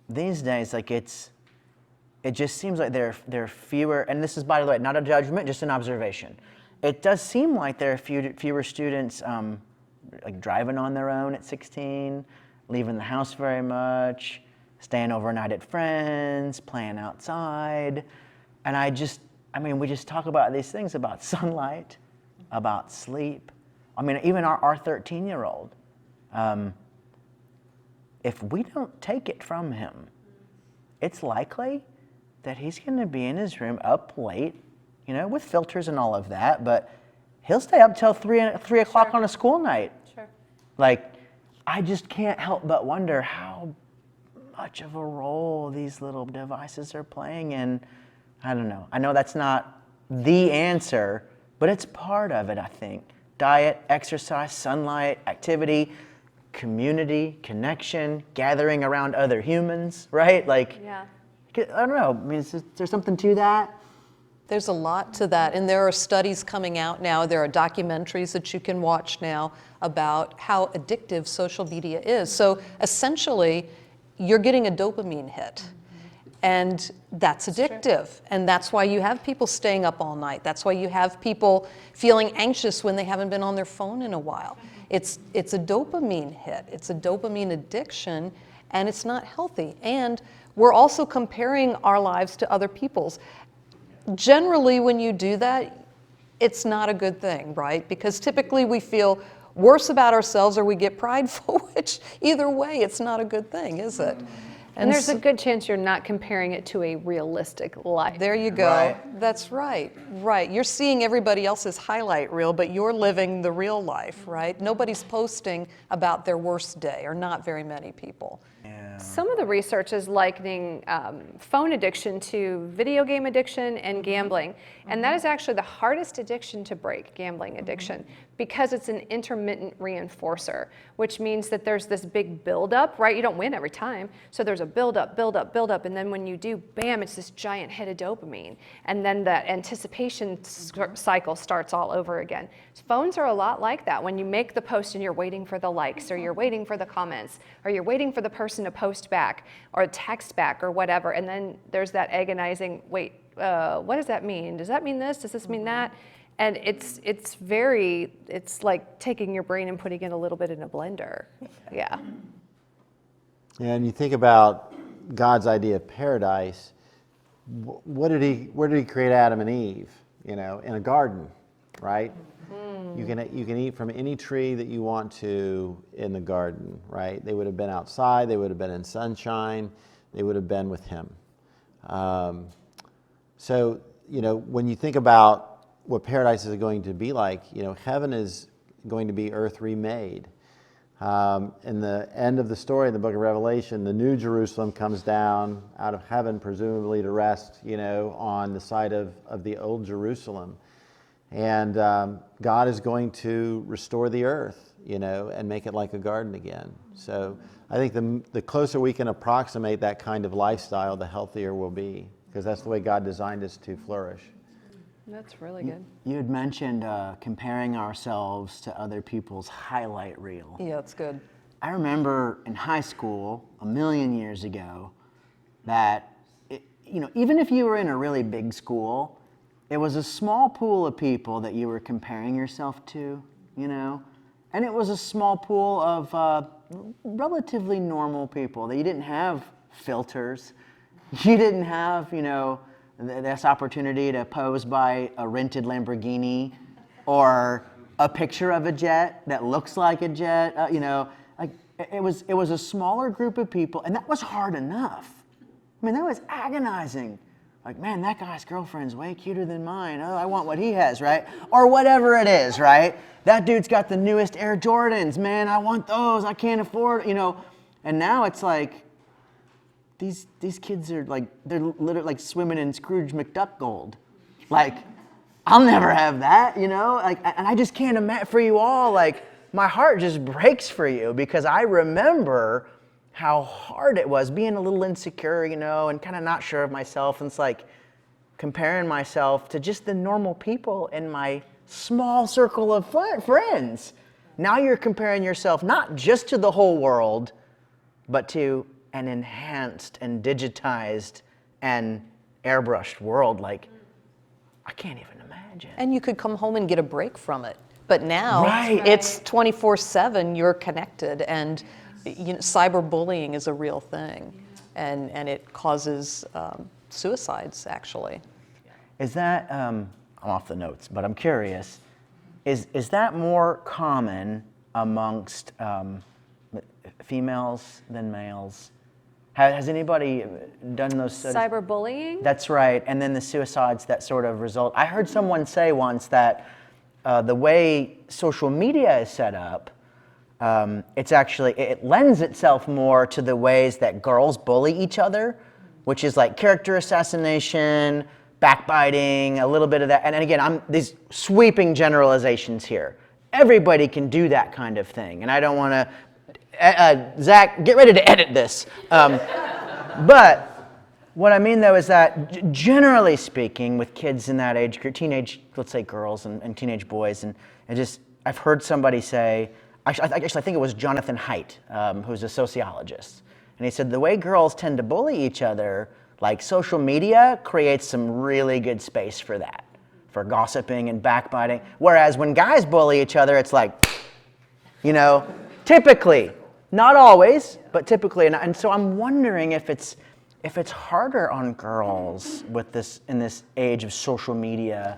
these days, like it just seems like there are fewer, and this is, by the way, not a judgment, just an observation. It does seem like there are fewer students like driving on their own at 16, leaving the house very much, staying overnight at friends, playing outside. And we just talk about these things about sunlight, about sleep. Even our 13-year-old, if we don't take it from him, it's likely that he's going to be in his room up late, with filters and all of that, but he'll stay up till 3 o'clock on a school night. Sure. Like, I just can't help but wonder how much of a role these little devices are playing in, I don't know. I know that's not the answer, but it's part of it, I think. Diet, exercise, sunlight, activity, community, connection, gathering around other humans, right? Yeah. I don't know. Is there something to that? There's a lot to that, and there are studies coming out now. There are documentaries that you can watch now about how addictive social media is. So essentially, you're getting a dopamine hit, and that's addictive. And that's why you have people staying up all night. That's why you have people feeling anxious when they haven't been on their phone in a while. It's a dopamine hit. It's a dopamine addiction, and it's not healthy. And we're also comparing our lives to other people's. Generally, when you do that, it's not a good thing, right? Because typically we feel worse about ourselves or we get prideful, which either way, it's not a good thing, is it? And there's a good chance you're not comparing it to a realistic life. There you go. Right. That's right. Right. You're seeing everybody else's highlight reel, but you're living the real life, right? Nobody's posting about their worst day, or not very many people. Some of the research is likening phone addiction to video game addiction and gambling. And that is actually the hardest addiction to break, gambling addiction, because it's an intermittent reinforcer, which means that there's this big buildup, right? You don't win every time. So there's a buildup, buildup, buildup. And then when you do, bam, it's this giant hit of dopamine. And then that anticipation cycle starts all over again. Phones are a lot like that. When you make the post and you're waiting for the likes, or you're waiting for the comments, or you're waiting for the person to post back or text back or whatever, and then there's that agonizing, wait, what does that mean? Does that mean this? Does this mean that? And it's like taking your brain and putting it a little bit in a blender. Yeah. And you think about God's idea of paradise. Where did he create Adam and Eve? In a garden, right? You can eat from any tree that you want to in the garden, right? They would have been outside. They would have been in sunshine. They would have been with him. So, when you think about what paradise is going to be like, heaven is going to be earth remade. In the end of the story in the book of Revelation, the new Jerusalem comes down out of heaven, presumably to rest, on the site of the old Jerusalem. And God is going to restore the earth, and make it like a garden again. So I think the closer we can approximate that kind of lifestyle, the healthier we'll be, because that's the way God designed us to flourish. That's really good. You had mentioned comparing ourselves to other people's highlight reel. Yeah, it's good. I remember in high school, a million years ago, that even if you were in a really big school, it was a small pool of people that you were comparing yourself to, and it was a small pool of relatively normal people that you didn't have filters. You didn't have, this opportunity to pose by a rented Lamborghini or a picture of a jet that looks like a jet. Like it was a smaller group of people, and that was hard enough. I mean, that was agonizing. Like, man, that guy's girlfriend's way cuter than mine. Oh, I want what he has, right? Or whatever it is, right? That dude's got the newest Air Jordans. Man, I want those. I can't afford, And now it's like, these kids are like, they're literally like swimming in Scrooge McDuck gold. Like, I'll never have that, Like, and I just can't imagine, for you all, like, my heart just breaks for you because I remember how hard it was being a little insecure, and kind of not sure of myself. And it's like comparing myself to just the normal people in my small circle of friends. Now you're comparing yourself not just to the whole world, but to an enhanced and digitized and airbrushed world. Like, I can't even imagine. And you could come home and get a break from it. But now Right. it's 24/7, you're connected, and cyberbullying is a real thing, and it causes suicides, actually. Is that, I'm off the notes, but I'm curious, is that more common amongst females than males? Has anybody done those studies? Cyberbullying? That's right, and then the suicides that sort of result. I heard someone say once that the way social media is set up, it lends itself more to the ways that girls bully each other, which is like character assassination, backbiting, a little bit of that. And again, these sweeping generalizations here. Everybody can do that kind of thing, and I don't want to. Zach, get ready to edit this. But what I mean, though, is that generally speaking, with kids in that age group, teenage, let's say girls and teenage boys, and I've heard somebody say, actually, I think it was Jonathan Haidt, who's a sociologist, and he said the way girls tend to bully each other, like social media creates some really good space for that, for gossiping and backbiting, whereas when guys bully each other, it's like, typically, not always, but typically, and so I'm wondering if it's harder on girls in this age of social media.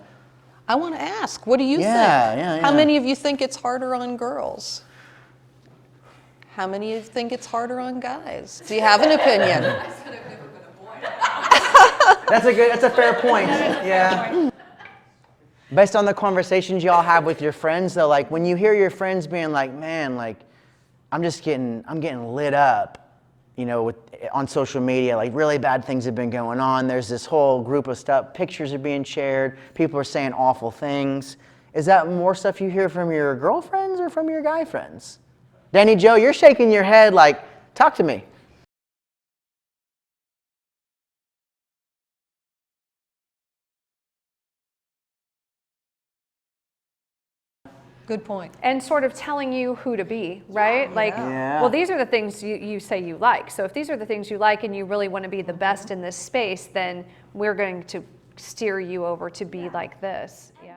I want to ask, what do you think? Yeah. How many of you think it's harder on girls? How many of you think it's harder on guys? Do you have an opinion? That's a fair point. Yeah. Based on the conversations y'all have with your friends, though, like when you hear your friends being like, man, like I'm getting lit up, on social media, like really bad things have been going on. There's this whole group of stuff, pictures are being shared, people are saying awful things. Is that more stuff you hear from your girlfriends or from your guy friends? Danny Joe, you're shaking your head like, talk to me. Good point. And sort of telling you who to be, right? Yeah. Well, these are the things you say you like. So if these are the things you like and you really want to be the best in this space, then we're going to steer you over to be like this. Yeah.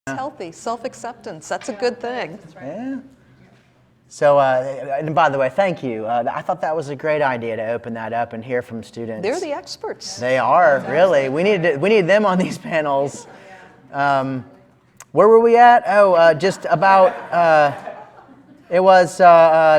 It's healthy, self-acceptance, that's a good thing. Yeah. So, and by the way, thank you. I thought that was a great idea to open that up and hear from students. They're the experts. They are, really. We need them on these panels. Where were we at? Oh, just about, it was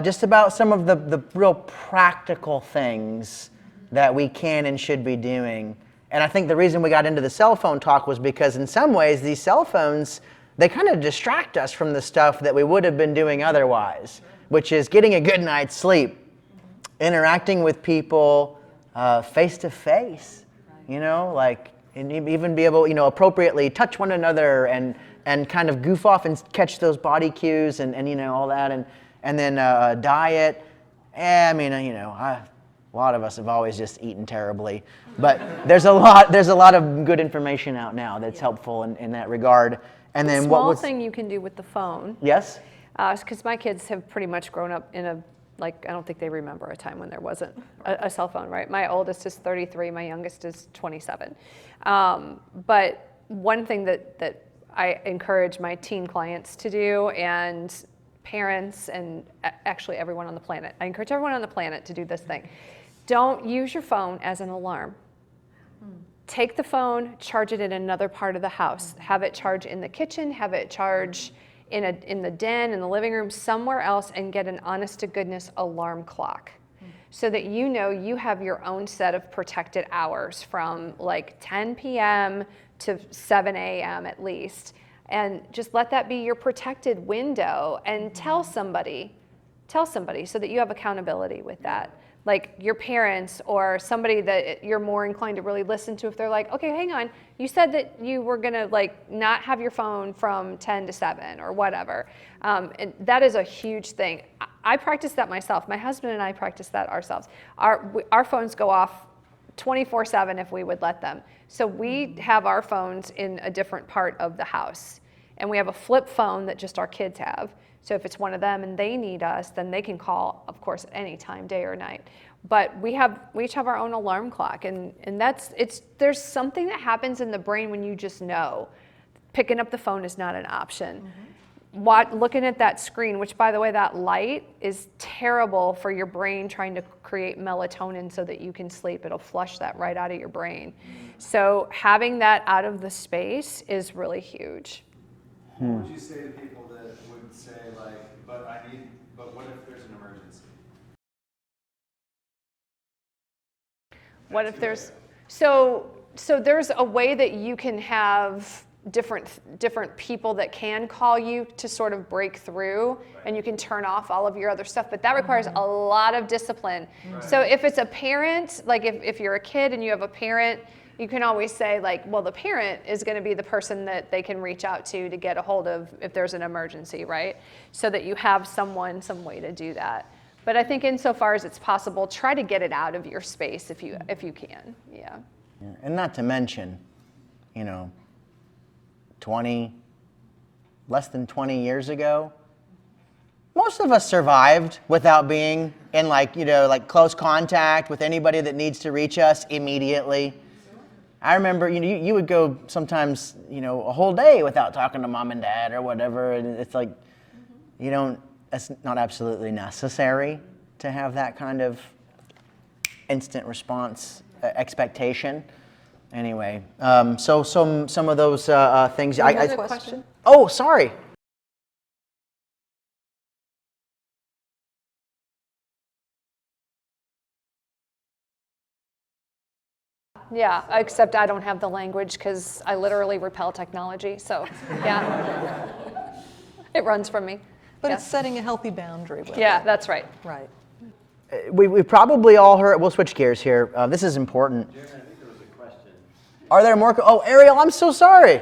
just about some of the real practical things that we can and should be doing. And I think the reason we got into the cell phone talk was because in some ways these cell phones, they kind of distract us from the stuff that we would have been doing otherwise, which is getting a good night's sleep, interacting with people face to face, and even be able, appropriately touch one another and kind of goof off and catch those body cues and all that, and then diet. A lot of us have always just eaten terribly, but there's a lot of good information out now that's helpful in that regard. And then Small thing you can do with the phone. Yes? Because my kids have pretty much grown up in a like, I don't think they remember a time when there wasn't a cell phone, right? My oldest is 33, my youngest is 27. But one thing that I encourage my teen clients to do, and parents, and actually everyone on the planet, I encourage everyone on the planet to do this thing. Don't use your phone as an alarm. Take the phone, charge it in another part of the house. Have it charge in the kitchen, have it charge in the den, in the living room, somewhere else, and get an honest to goodness alarm clock. So that you know you have your own set of protected hours from like 10 p.m. to 7 a.m. at least. And just let that be your protected window, and tell somebody so that you have accountability with that. Like your parents or somebody that you're more inclined to really listen to, if they're like, okay, hang on, you said that you were gonna like not have your phone from 10 to 7 or whatever. And that is a huge thing. I practice that myself. My husband and I practice that ourselves. Our phones go off 24/7 if we would let them. So we have our phones in a different part of the house. And we have a flip phone that just our kids have. So if it's one of them and they need us, then they can call, of course, anytime, day or night. But we each have our own alarm clock, and there's something that happens in the brain when you just know. Picking up the phone is not an option. Looking at that screen, which by the way, that light is terrible for your brain trying to create melatonin so that you can sleep. It'll flush that right out of your brain. So having that out of the space is really huge. What would you say to people that would say like, but what if there's an emergency? What if there's, so there's a way that you can have different people that can call you to sort of break through, and you can turn off all of your other stuff, but that requires a lot of discipline. So if it's a parent, like if you're a kid and you have a parent, you can always say like, well, the parent is going to be the person that they can reach out to get a hold of if there's an emergency, right? So that you have some way to do that. But I think insofar as it's possible, try to get it out of your space if you can. Yeah. And not to mention, less than 20 years ago, most of us survived without being in like close contact with anybody that needs to reach us immediately. I remember, you would go sometimes, a whole day without talking to mom and dad or whatever, and it's like, it's not absolutely necessary to have that kind of instant response expectation. Anyway, so some of those things. Another question? Oh, sorry. Yeah, except I don't have the language because I literally repel technology. So, yeah, it runs from me. But Yeah. it's setting a healthy boundary with Yeah, it. that's right. Right. We probably all heard. We'll switch gears here. This is important. Jeremy, I think there was a question. Are there more? Oh, Ariel, I'm so sorry.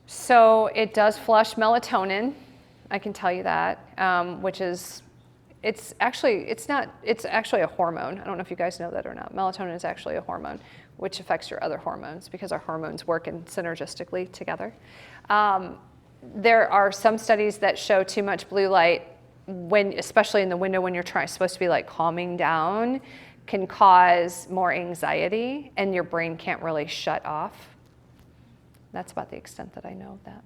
So it does flush melatonin, I can tell you that, which is, it's actually a hormone. I don't know if you guys know that or not. Melatonin is actually a hormone, which affects your other hormones because our hormones work synergistically together. There are some studies that show too much blue light, especially in the window when you're supposed to be like calming down, can cause more anxiety, and your brain can't really shut off. That's about the extent that I know of that.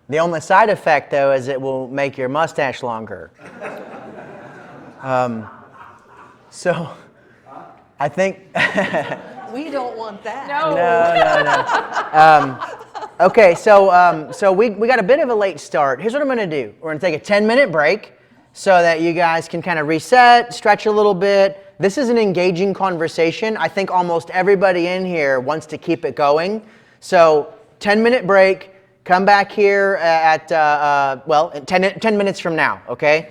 The only side effect, though, is it will make your mustache longer. So, I think. We don't want that. No. Okay, so we got a bit of a late start. Here's what I'm going to do. We're going to take a 10-minute break so that you guys can kind of reset, stretch a little bit. This is an engaging conversation. I think almost everybody in here wants to keep it going. So 10-minute break. Come back here at, 10 minutes from now, okay?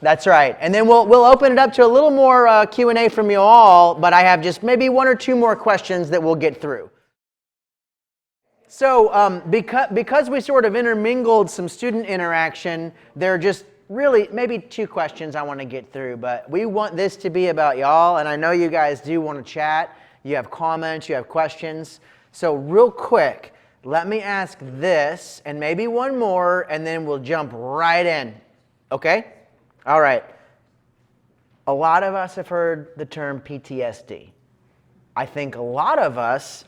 That's right. And then we'll open it up to a little more Q&A from you all, but I have just maybe one or two more questions that we'll get through. So because we sort of intermingled some student interaction, there are just really maybe 2 questions I want to get through, but we want this to be about y'all, and I know you guys do want to chat. You have comments, you have questions. So real quick, let me ask this and maybe one more, and then we'll jump right in. Okay? All right. A lot of us have heard the term PTSD. I think a lot of us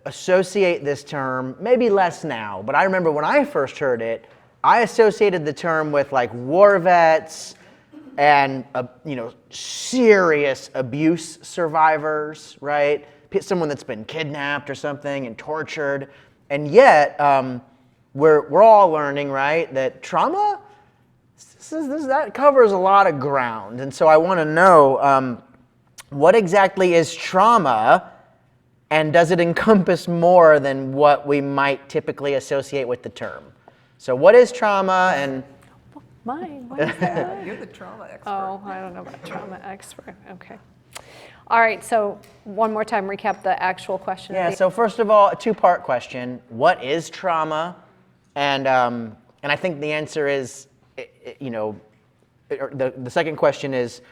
associate this term, maybe less now, but I remember when I first heard it, I associated the term with like war vets and serious abuse survivors, right? Someone that's been kidnapped or something and tortured, and yet we're all learning, right, that trauma that covers a lot of ground, and so I want to know what exactly is trauma, and does it encompass more than what we might typically associate with the term? So what is trauma, and Mine, why is that? You're the trauma expert. Oh, I don't know about trauma expert. Okay. All right, so one more time, recap the actual question. yeah, so first of all, a 2-part question. What is trauma? And I think the answer is, the second question is,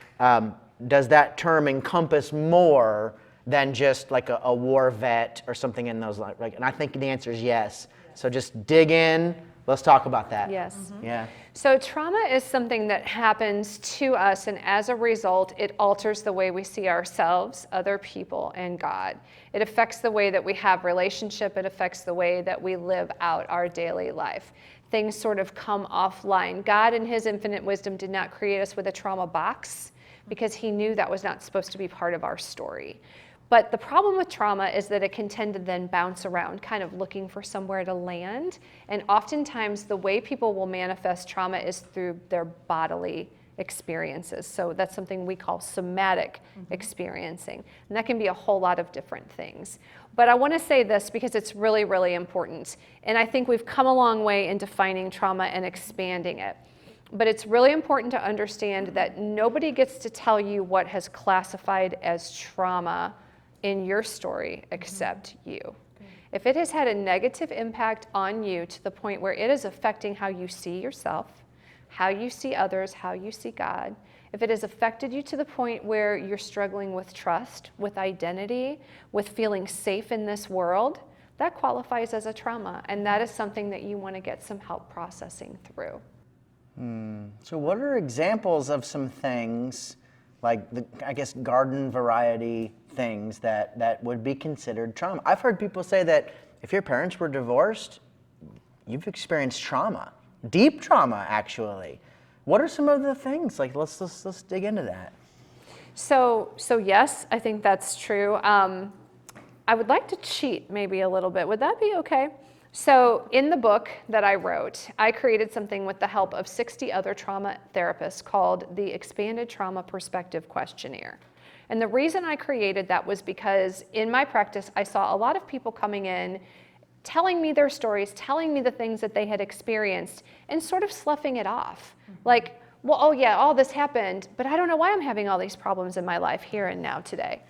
does that term encompass more than just like a war vet or something in those lines? And I think the answer is yes. So just dig in. Let's talk about that. Yes. Mm-hmm. Yeah. So trauma is something that happens to us, and as a result, it alters the way we see ourselves, other people, and God. It affects the way that we have relationship. It affects the way that we live out our daily life. Things sort of come offline. God, in his infinite wisdom, did not create us with a trauma box because he knew that was not supposed to be part of our story. But the problem with trauma is that it can tend to then bounce around, kind of looking for somewhere to land. And oftentimes the way people will manifest trauma is through their bodily experiences. So that's something we call somatic experiencing. And that can be a whole lot of different things. But I want to say this because it's really, really important. And I think we've come a long way in defining trauma and expanding it. But it's really important to understand that nobody gets to tell you what has classified as trauma in your story except you. If it has had a negative impact on you to the point where it is affecting how you see yourself, how you see others, how you see God, if it has affected you to the point where you're struggling with trust, with identity, with feeling safe in this world, that qualifies as a trauma, and that is something that you want to get some help processing through. So what are examples of some things, like I guess garden variety things that would be considered trauma? I've heard people say that if your parents were divorced, you've experienced trauma, deep trauma actually. What are some of the things? Like let's dig into that. So yes, I think that's true. I would like to cheat maybe a little bit. Would that be okay? So in the book that I wrote, I created something with the help of 60 other trauma therapists called the Expanded Trauma Perspective Questionnaire. And the reason I created that was because in my practice, I saw a lot of people coming in, telling me their stories, telling me the things that they had experienced, and sort of sloughing it off. Like, well, oh yeah, all this happened, but I don't know why I'm having all these problems in my life here and now today.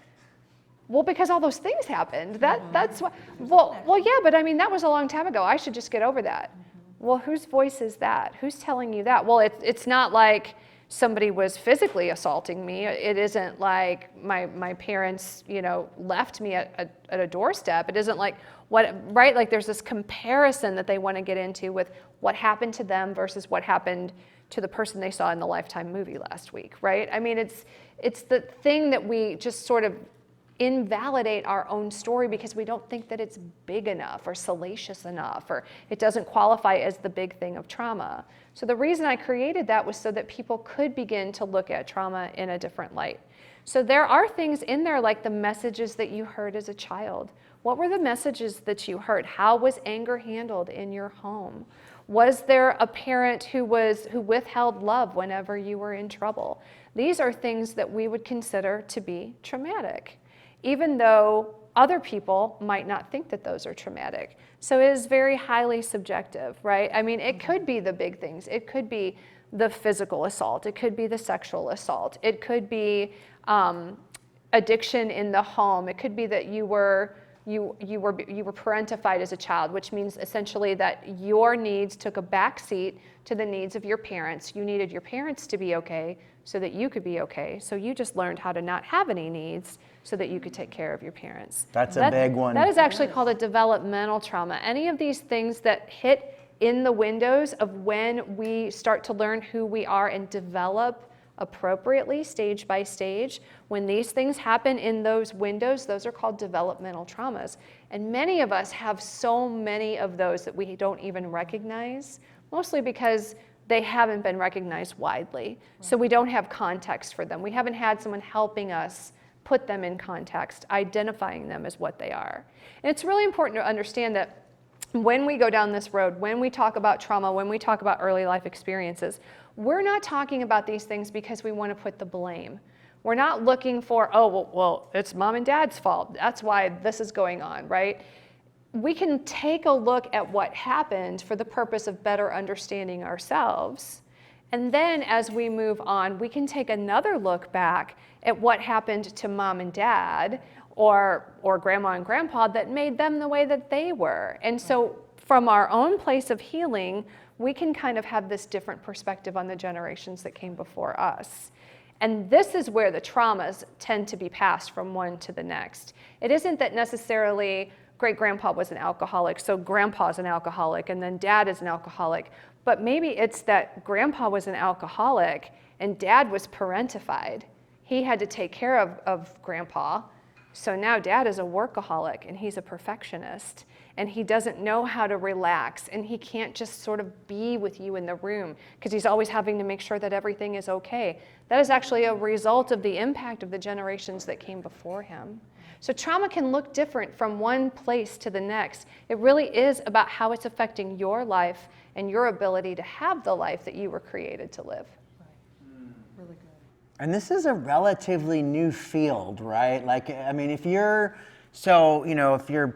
Well, because all those things happened. That's what. Well, yeah, but I mean that was a long time ago. I should just get over that. Well, whose voice is that? Who's telling you that? Well, it's not like somebody was physically assaulting me. It isn't like my parents, left me at a doorstep. It isn't like right? Like there's this comparison that they want to get into with what happened to them versus what happened to the person they saw in the Lifetime movie last week, right? I mean, it's the thing that we just sort of invalidate our own story because we don't think that it's big enough or salacious enough, or it doesn't qualify as the big thing of trauma. So the reason I created that was so that people could begin to look at trauma in a different light. So there are things in there like the messages that you heard as a child. What were the messages that you heard? How was anger handled in your home? Was there a parent who withheld love whenever you were in trouble? These are things that we would consider to be traumatic, even though other people might not think that those are traumatic. So it is very highly subjective, right? I mean, it could be the big things. It could be the physical assault. It could be the sexual assault. It could be addiction in the home. It could be that you were you were parentified as a child, which means essentially that your needs took a backseat to the needs of your parents. You needed your parents to be okay so that you could be okay. So you just learned how to not have any needs so that you could take care of your parents. That's a big one. That is actually called a developmental trauma. Any of these things that hit in the windows of when we start to learn who we are and develop appropriately, stage by stage, when these things happen in those windows, those are called developmental traumas. And many of us have so many of those that we don't even recognize, mostly because they haven't been recognized widely. So we don't have context for them. We haven't had someone helping us put them in context, identifying them as what they are. And it's really important to understand that when we go down this road, when we talk about trauma, when we talk about early life experiences, we're not talking about these things because we want to put the blame. We're not looking for, oh, well, it's mom and dad's fault. That's why this is going on, right? We can take a look at what happened for the purpose of better understanding ourselves. And then as we move on, we can take another look back at what happened to mom and dad or grandma and grandpa that made them the way that they were. And so from our own place of healing, we can kind of have this different perspective on the generations that came before us. And this is where the traumas tend to be passed from one to the next. It isn't that necessarily great-grandpa was an alcoholic, so grandpa's an alcoholic, and then dad is an alcoholic. But maybe it's that grandpa was an alcoholic and dad was parentified. He had to take care of grandpa. So now dad is a workaholic and he's a perfectionist and he doesn't know how to relax and he can't just sort of be with you in the room because he's always having to make sure that everything is okay. That is actually a result of the impact of the generations that came before him. So trauma can look different from one place to the next. It really is about how it's affecting your life and your ability to have the life that you were created to live. Really good. And this is a relatively new field, right? Like, I mean, if your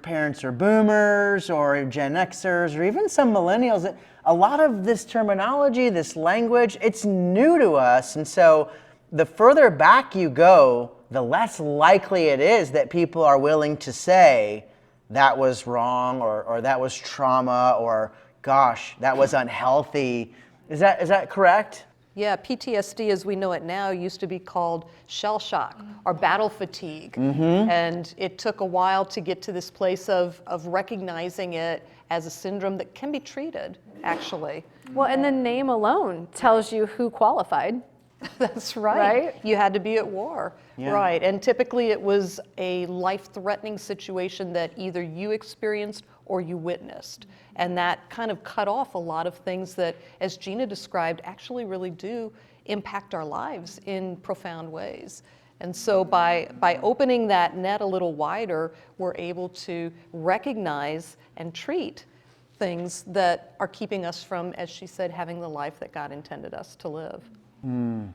parents are boomers or Gen Xers or even some millennials, a lot of this terminology, this language, it's new to us. And so the further back you go, the less likely it is that people are willing to say that was wrong or that was trauma or gosh, that was unhealthy. Is that correct? Yeah, PTSD as we know it now used to be called shell shock or battle fatigue. And it took a while to get to this place of recognizing it as a syndrome that can be treated, actually. Well, and the name alone tells you who qualified. That's right. Right? You had to be at war. Yeah. Right. And typically it was a life-threatening situation that either you experienced or you witnessed. And that kind of cut off a lot of things that, as Gina described, actually really do impact our lives in profound ways. And so by opening that net a little wider, we're able to recognize and treat things that are keeping us from, as she said, having the life that God intended us to live. And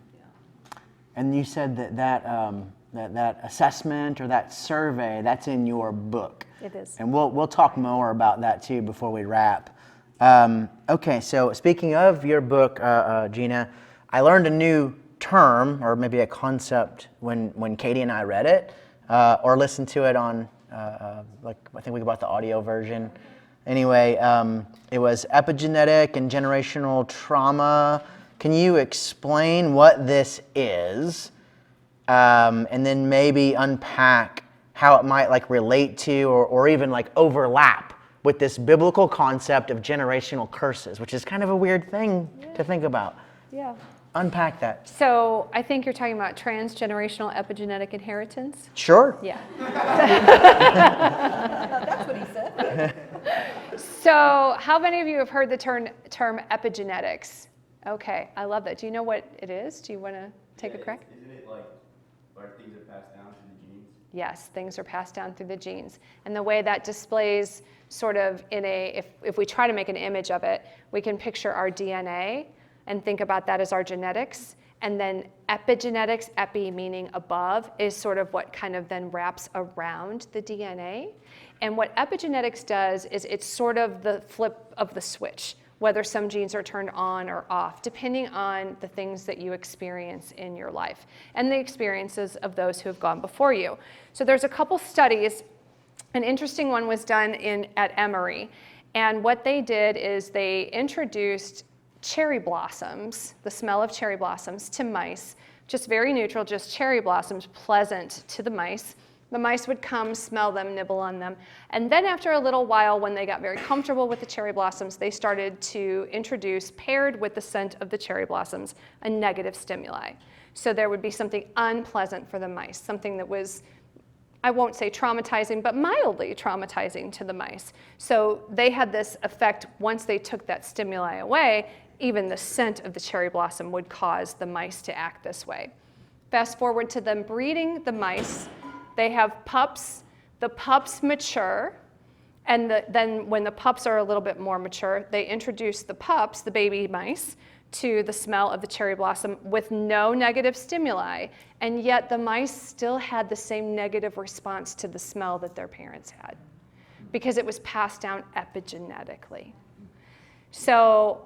you said that assessment or that survey, that's in your book. It is. And we'll talk more about that too before we wrap. Okay, so speaking of your book, Gina, I learned a new term or maybe a concept when Katie and I read it or listened to it on, I think we bought the audio version. Anyway, it was epigenetic and generational trauma. Can you explain what this is, and then maybe unpack how it might relate to or even overlap with this biblical concept of generational curses, which is kind of a weird thing to think about. Yeah. Unpack that. So I think you're talking about transgenerational epigenetic inheritance. Sure. Yeah. That's what he said. So how many of you have heard the term epigenetics? Okay, I love that. Do you know what it is? Do you want to take a crack? Isn't it where things are passed down through the genes? Yes, things are passed down through the genes. And the way that displays sort of if we try to make an image of it, we can picture our DNA and think about that as our genetics. And then epigenetics, epi meaning above, is sort of what kind of then wraps around the DNA. And what epigenetics does is it's sort of the flip of the switch, whether some genes are turned on or off, depending on the things that you experience in your life and the experiences of those who have gone before you. So there's a couple studies An interesting one was done at Emory. And what they did is they introduced cherry blossoms, the smell of cherry blossoms, to mice. Just very neutral, just cherry blossoms, pleasant to the mice. The mice would come, smell them, nibble on them. And then after a little while, when they got very comfortable with the cherry blossoms, they started to introduce, paired with the scent of the cherry blossoms, a negative stimuli. So there would be something unpleasant for the mice, something that was, I won't say traumatizing, but mildly traumatizing to the mice. So they had this effect, once they took that stimuli away, even the scent of the cherry blossom would cause the mice to act this way. Fast forward to them breeding the mice. They have pups. The pups mature, and then when the pups are a little bit more mature, they introduce the pups, the baby mice, to the smell of the cherry blossom with no negative stimuli, and yet the mice still had the same negative response to the smell that their parents had because it was passed down epigenetically. So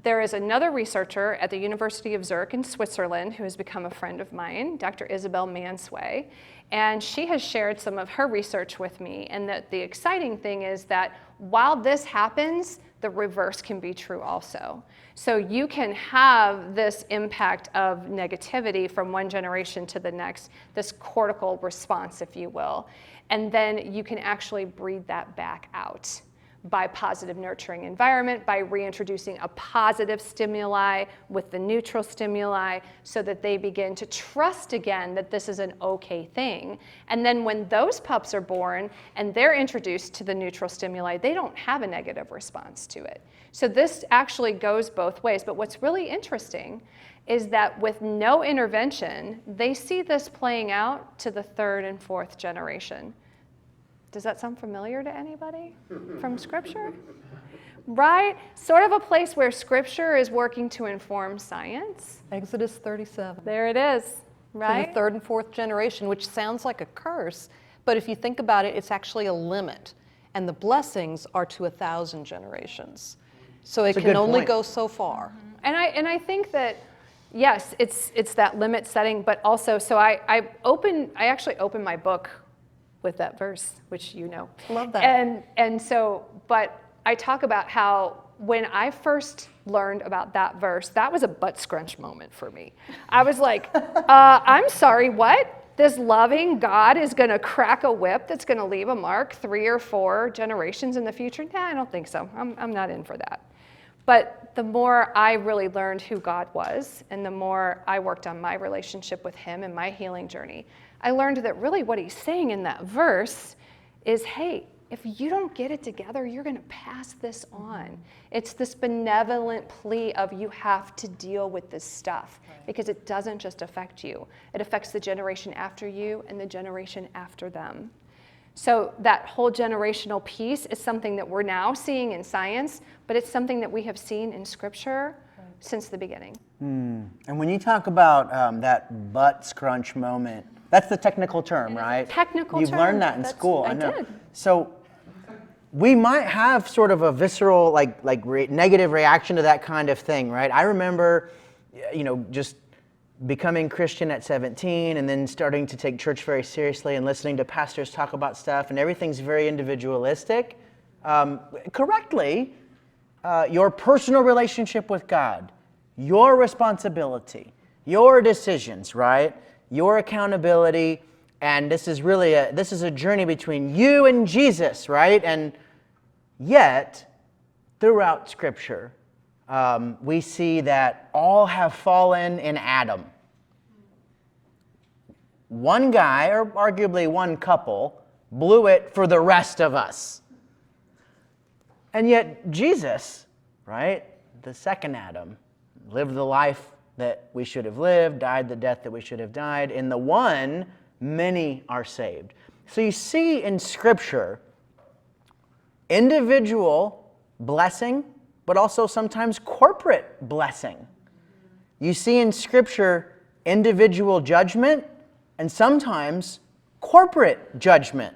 there is another researcher at the University of Zurich in Switzerland who has become a friend of mine, Dr. Isabel Mansway, and she has shared some of her research with me. And the exciting thing is that while this happens, the reverse can be true also. So you can have this impact of negativity from one generation to the next, this cortical response, if you will, and then you can actually breed that back out by positive nurturing environment, by reintroducing a positive stimuli with the neutral stimuli so that they begin to trust again that this is an okay thing. And then when those pups are born and they're introduced to the neutral stimuli, they don't have a negative response to it. So this actually goes both ways. But what's really interesting is that with no intervention, they see this playing out to the third and fourth generation. Does that sound familiar to anybody from Scripture? Right? Sort of a place where Scripture is working to inform science. Exodus 37. There it is, For right? the third and fourth generation, which sounds like a curse, but if you think about it, it's actually a limit. And the blessings are to 1,000 generations. So it That's a can good only point. go so far. And I think that, yes, it's that limit setting, but also, so I actually opened my book with that verse, which you know. Love that. And so, but I talk about how when I first learned about that verse, that was a butt scrunch moment for me. I was like, I'm sorry, what? This loving God is gonna crack a whip that's gonna leave a mark 3 or 4 generations in the future? Nah, I don't think so. I'm not in for that. But the more I really learned who God was, and the more I worked on my relationship with Him and my healing journey, I learned that really what He's saying in that verse is, hey, if you don't get it together, you're going to pass this on. It's this benevolent plea of you have to deal with this stuff because it doesn't just affect you. It affects the generation after you and the generation after them. So that whole generational piece is something that we're now seeing in science, but it's something that we have seen in Scripture since the beginning. And when you talk about that butt scrunch moment, that's the technical term, right? Technical You've term. learned that in That's- school. I know. did. So we might have sort of a visceral, negative reaction to that kind of thing, right? I remember, just becoming Christian at 17 and then starting to take church very seriously and listening to pastors talk about stuff, and everything's very individualistic. Correctly, your personal relationship with God, your responsibility, your decisions, right? Your accountability, and this is really a journey between you and Jesus, right? And yet, throughout Scripture, we see that all have fallen in Adam. One guy, or arguably one couple, blew it for the rest of us. And yet Jesus, right, the second Adam, lived the life that we should have lived, died the death that we should have died. In the one, many are saved. So you see in Scripture individual blessing, but also sometimes corporate blessing. You see in Scripture individual judgment and sometimes corporate judgment.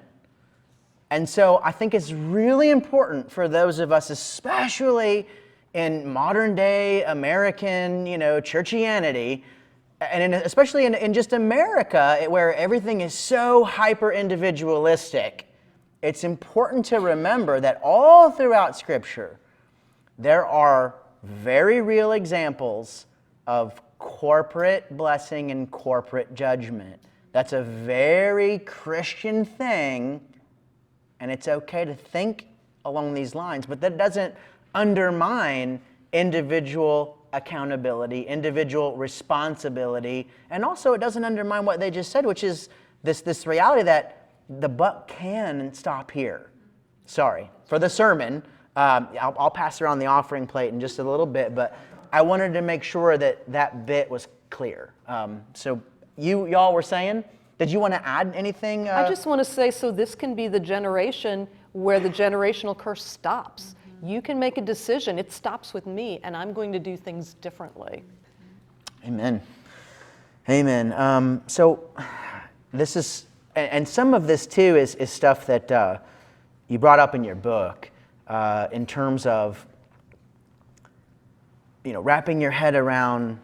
And so I think it's really important for those of us, especially in modern day American, churchianity, and especially in just America, where everything is so hyper individualistic, it's important to remember that all throughout Scripture, there are very real examples of corporate blessing and corporate judgment. That's a very Christian thing, and it's okay to think along these lines, but that doesn't undermine individual accountability, individual responsibility, and also it doesn't undermine what they just said, which is this reality that the buck can stop here. Sorry for the sermon. I'll pass around the offering plate in just a little bit, but I wanted to make sure that bit was clear. So y'all were saying, did you want to add anything? I just want to say, so this can be the generation where the generational curse stops. You can make a decision. It stops with me, and I'm going to do things differently. Amen. Amen. So this is, and some of this too is stuff that you brought up in your book in terms of, wrapping your head around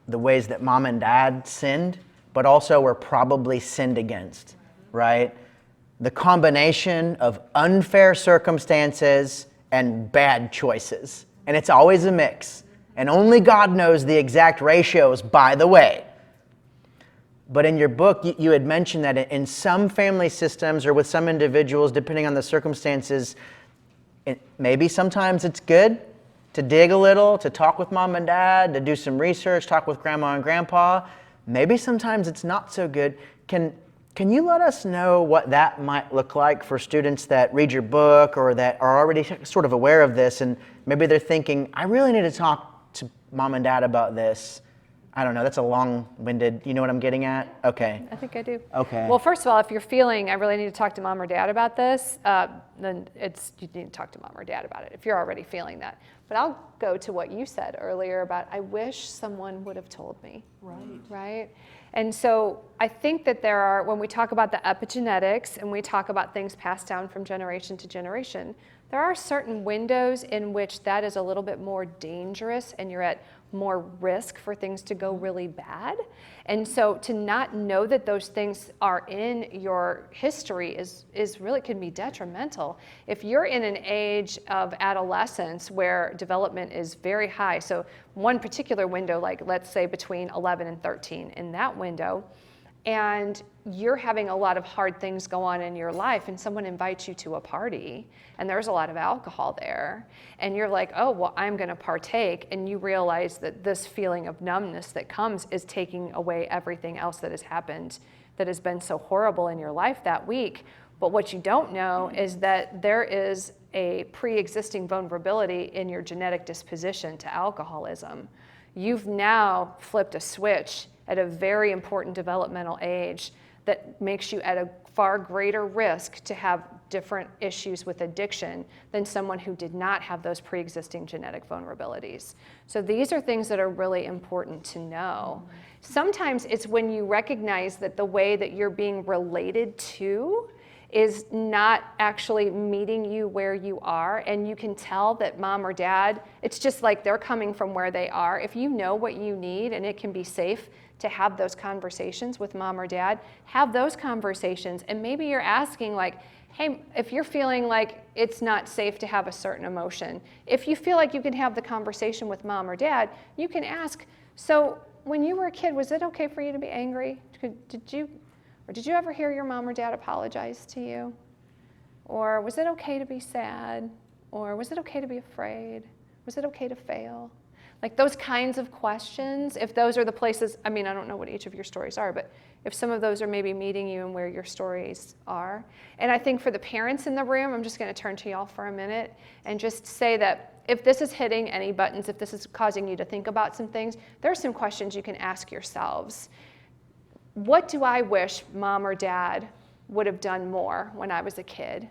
the ways that mom and dad sinned, but also were probably sinned against, right? The combination of unfair circumstances and bad choices. And it's always a mix. And only God knows the exact ratios, by the way. But in your book, you had mentioned that in some family systems or with some individuals, depending on the circumstances, maybe sometimes it's good to dig a little, to talk with mom and dad, to do some research, talk with grandma and grandpa. Maybe sometimes it's not so good. Can you let us know what that might look like for students that read your book or that are already sort of aware of this and maybe they're thinking, I really need to talk to mom and dad about this? I don't know, that's a long-winded, you know what I'm getting at? Okay. I think I do. Okay. Well, first of all, if you're feeling I really need to talk to mom or dad about this, then you need to talk to mom or dad about it if you're already feeling that. But I'll go to what you said earlier about I wish someone would have told me. Right? And so I think that there are, when we talk about the epigenetics and we talk about things passed down from generation to generation, there are certain windows in which that is a little bit more dangerous and you're at more risk for things to go really bad. And so to not know that those things are in your history is really can be detrimental. If you're in an age of adolescence where development is very high, so one particular window, like let's say between 11 and 13, in that window, and you're having a lot of hard things go on in your life and someone invites you to a party and there's a lot of alcohol there and you're like, oh, well, I'm going to partake, and you realize that this feeling of numbness that comes is taking away everything else that has happened that has been so horrible in your life that week. But what you don't know is that there is a pre-existing vulnerability in your genetic disposition to alcoholism. You've now flipped a switch at a very important developmental age that makes you at a far greater risk to have different issues with addiction than someone who did not have those pre-existing genetic vulnerabilities. So these are things that are really important to know. Sometimes it's when you recognize that the way that you're being related to is not actually meeting you where you are, and you can tell that mom or dad, it's just like they're coming from where they are. If you know what you need and it can be safe to have those conversations with mom or dad, have those conversations. And maybe you're asking like, hey, if you're feeling like it's not safe to have a certain emotion, if you feel like you can have the conversation with mom or dad, you can ask, so when you were a kid, was it okay for you to be angry? Did you ever hear your mom or dad apologize to you? Or was it okay to be sad? Or was it okay to be afraid? Was it okay to fail? Like those kinds of questions, if those are the places, I mean, I don't know what each of your stories are, but if some of those are maybe meeting you and where your stories are. And I think for the parents in the room, I'm just going to turn to y'all for a minute and just say that if this is hitting any buttons, if this is causing you to think about some things, there are some questions you can ask yourselves. What do I wish mom or dad would have done more when I was a kid?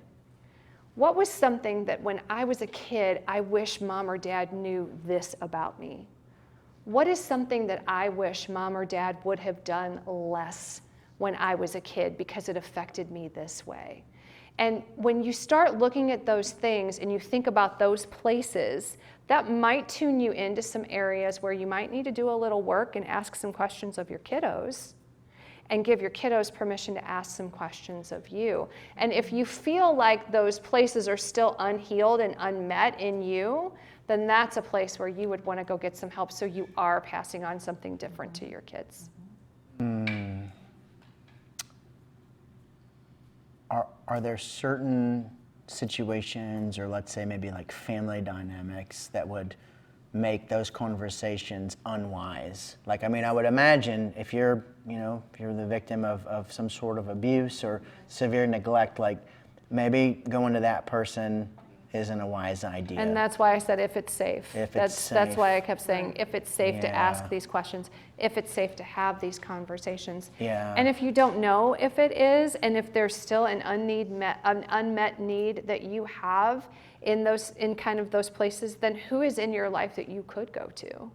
What was something that when I was a kid, I wish mom or dad knew this about me? What is something that I wish mom or dad would have done less when I was a kid because it affected me this way? And when you start looking at those things and you think about those places, that might tune you into some areas where you might need to do a little work and ask some questions of your kiddos. and give your kiddos permission to ask some questions of you. And if you feel like those places are still unhealed and unmet in you, then that's a place where you would want to go get some help so you are passing on something different to your kids. Are there certain situations, or let's say maybe like family dynamics, that would make those conversations unwise? Like, I mean, I would imagine if you're the victim of some sort of abuse or severe neglect, like maybe going to that person isn't a wise idea. And that's why I said if it's safe. That's why I kept saying if it's safe to ask these questions, if it's safe to have these conversations. Yeah. And if you don't know if it is, and if there's still an unmet need that you have in kind of those places, then who is in your life that you could go to?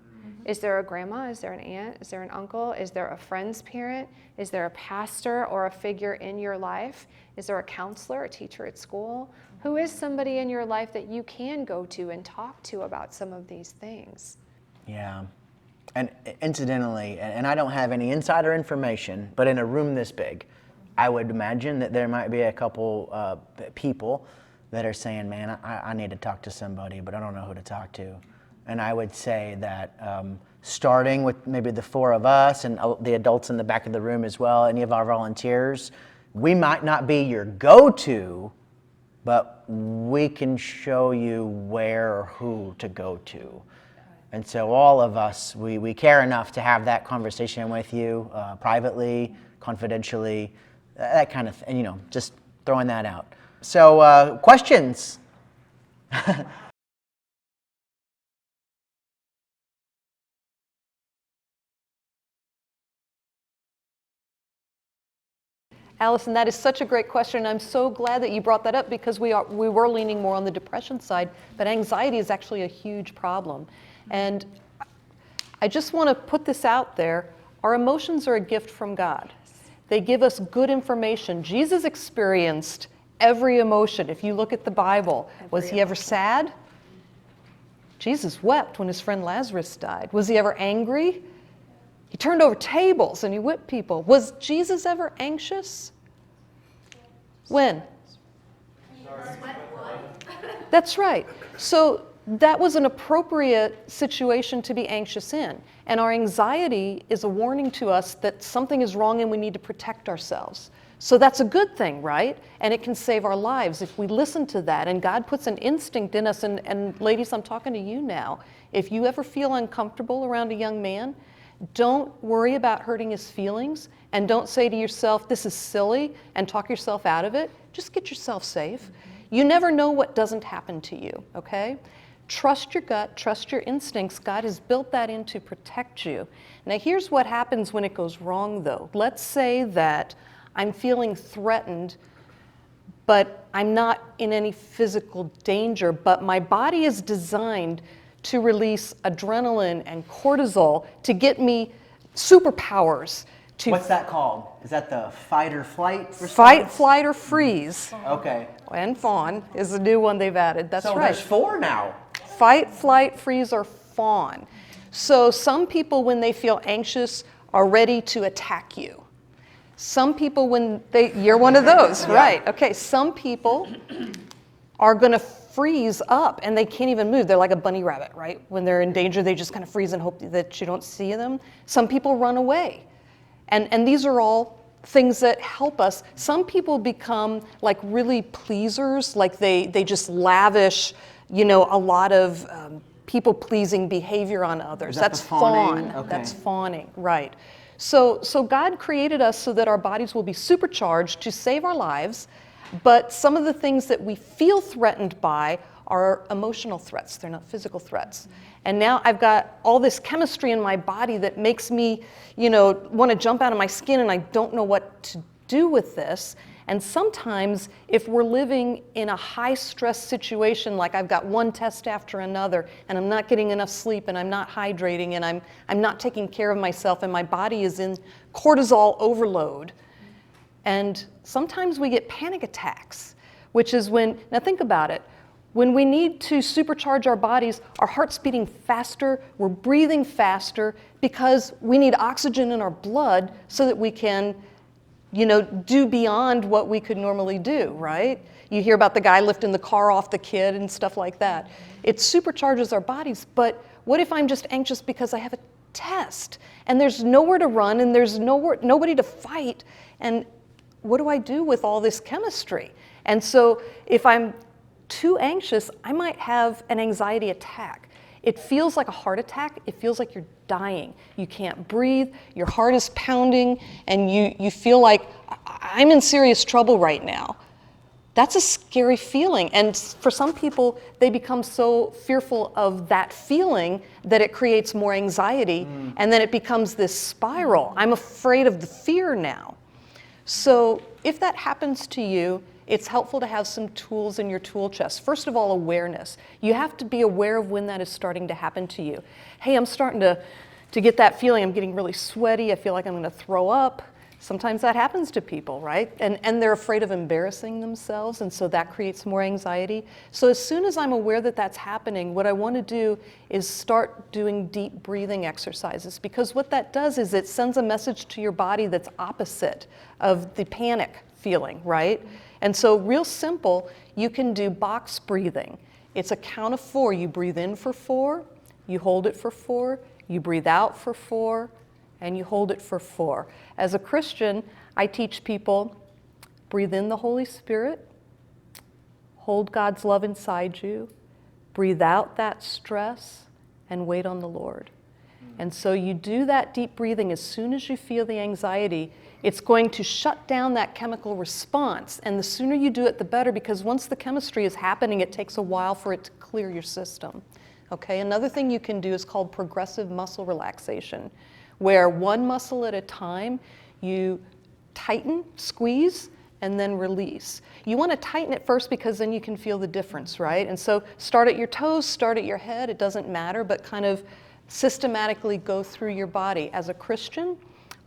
Is there a grandma? Is there an aunt? Is there an uncle? Is there a friend's parent? Is there a pastor or a figure in your life? Is there a counselor, a teacher at school? Who is somebody in your life that you can go to and talk to about some of these things? Yeah. And incidentally, and I don't have any insider information, but in a room this big, I would imagine that there might be a couple people that are saying, man, I need to talk to somebody, but I don't know who to talk to. And I would say that starting with maybe the four of us and the adults in the back of the room as well, any of our volunteers, we might not be your go-to, but we can show you where or who to go to. And so all of us, we care enough to have that conversation with you privately, confidentially, that kind of thing, just throwing that out. So questions? Allison, that is such a great question. I'm so glad that you brought that up, because we were leaning more on the depression side, but anxiety is actually a huge problem. And I just want to put this out there. Our emotions are a gift from God. They give us good information. Jesus experienced every emotion. If you look at the Bible, was he ever sad? Jesus wept when his friend Lazarus died. Was he ever angry? He turned over tables and he whipped people. Was Jesus ever anxious? When? That's right. So that was an appropriate situation to be anxious in. And our anxiety is a warning to us that something is wrong and we need to protect ourselves. So that's a good thing, right? And it can save our lives if we listen to that. And God puts an instinct in us. And ladies, I'm talking to you now. If you ever feel uncomfortable around a young man, don't worry about hurting his feelings, and don't say to yourself, this is silly, and talk yourself out of it. Just get yourself safe. You never know what doesn't happen to you, okay? Trust your gut, trust your instincts. God has built that in to protect you. Now here's what happens when it goes wrong though. Let's say that I'm feeling threatened, but I'm not in any physical danger, but my body is designed to release adrenaline and cortisol to get me superpowers. What's that called? Is that the fight or flight response? Fight, flight, or freeze. Okay. And fawn is a new one they've added. That's so right. There's 4 now. Fight, flight, freeze, or fawn. So some people, when they feel anxious, are ready to attack you. Some people, you're one of those, right? Okay, some people are going to freeze up and they can't even move. They're like a bunny rabbit, right? When they're in danger, they just kind of freeze and hope that you don't see them. Some people run away. And these are all things that help us. Some people become like really pleasers, like they just lavish, a lot of people-pleasing behavior on others. That's fawn. Okay. That's fawning, right. So God created us so that our bodies will be supercharged to save our lives. But some of the things that we feel threatened by are emotional threats. They're not physical threats. And now I've got all this chemistry in my body that makes me, want to jump out of my skin, and I don't know what to do with this. And sometimes if we're living in a high stress situation, like I've got one test after another, and I'm not getting enough sleep, and I'm not hydrating, and I'm not taking care of myself, and my body is in cortisol overload. And sometimes we get panic attacks, which is now think about it. When we need to supercharge our bodies, our heart's beating faster, we're breathing faster because we need oxygen in our blood so that we can, do beyond what we could normally do, right? You hear about the guy lifting the car off the kid and stuff like that. It supercharges our bodies, but what if I'm just anxious because I have a test and there's nowhere to run and there's nobody to fight, and what do I do with all this chemistry? And so if I'm too anxious, I might have an anxiety attack. It feels like a heart attack. It feels like you're dying. You can't breathe, your heart is pounding, and you feel like, I'm in serious trouble right now. That's a scary feeling. And for some people, they become so fearful of that feeling that it creates more anxiety, and then it becomes this spiral. I'm afraid of the fear now. So if that happens to you, it's helpful to have some tools in your tool chest. First of all, awareness. You have to be aware of when that is starting to happen to you. Hey, I'm starting to get that feeling. I'm getting really sweaty. I feel like I'm going to throw up. Sometimes that happens to people, right? And they're afraid of embarrassing themselves, and so that creates more anxiety. So as soon as I'm aware that that's happening, what I want to do is start doing deep breathing exercises, because what that does is it sends a message to your body that's opposite of the panic feeling, right? And so real simple, you can do box breathing. It's a count of 4. You breathe in for 4, you hold it for 4, you breathe out for 4, and you hold it for 4. As a Christian, I teach people, breathe in the Holy Spirit, hold God's love inside you, breathe out that stress, and wait on the Lord. And so you do that deep breathing as soon as you feel the anxiety. It's going to shut down that chemical response. And the sooner you do it, the better, because once the chemistry is happening, it takes a while for it to clear your system. Okay, another thing you can do is called progressive muscle relaxation, where one muscle at a time, you tighten, squeeze, and then release. You want to tighten it first because then you can feel the difference, right? And so start at your toes, start at your head, it doesn't matter, but kind of systematically go through your body. As a Christian,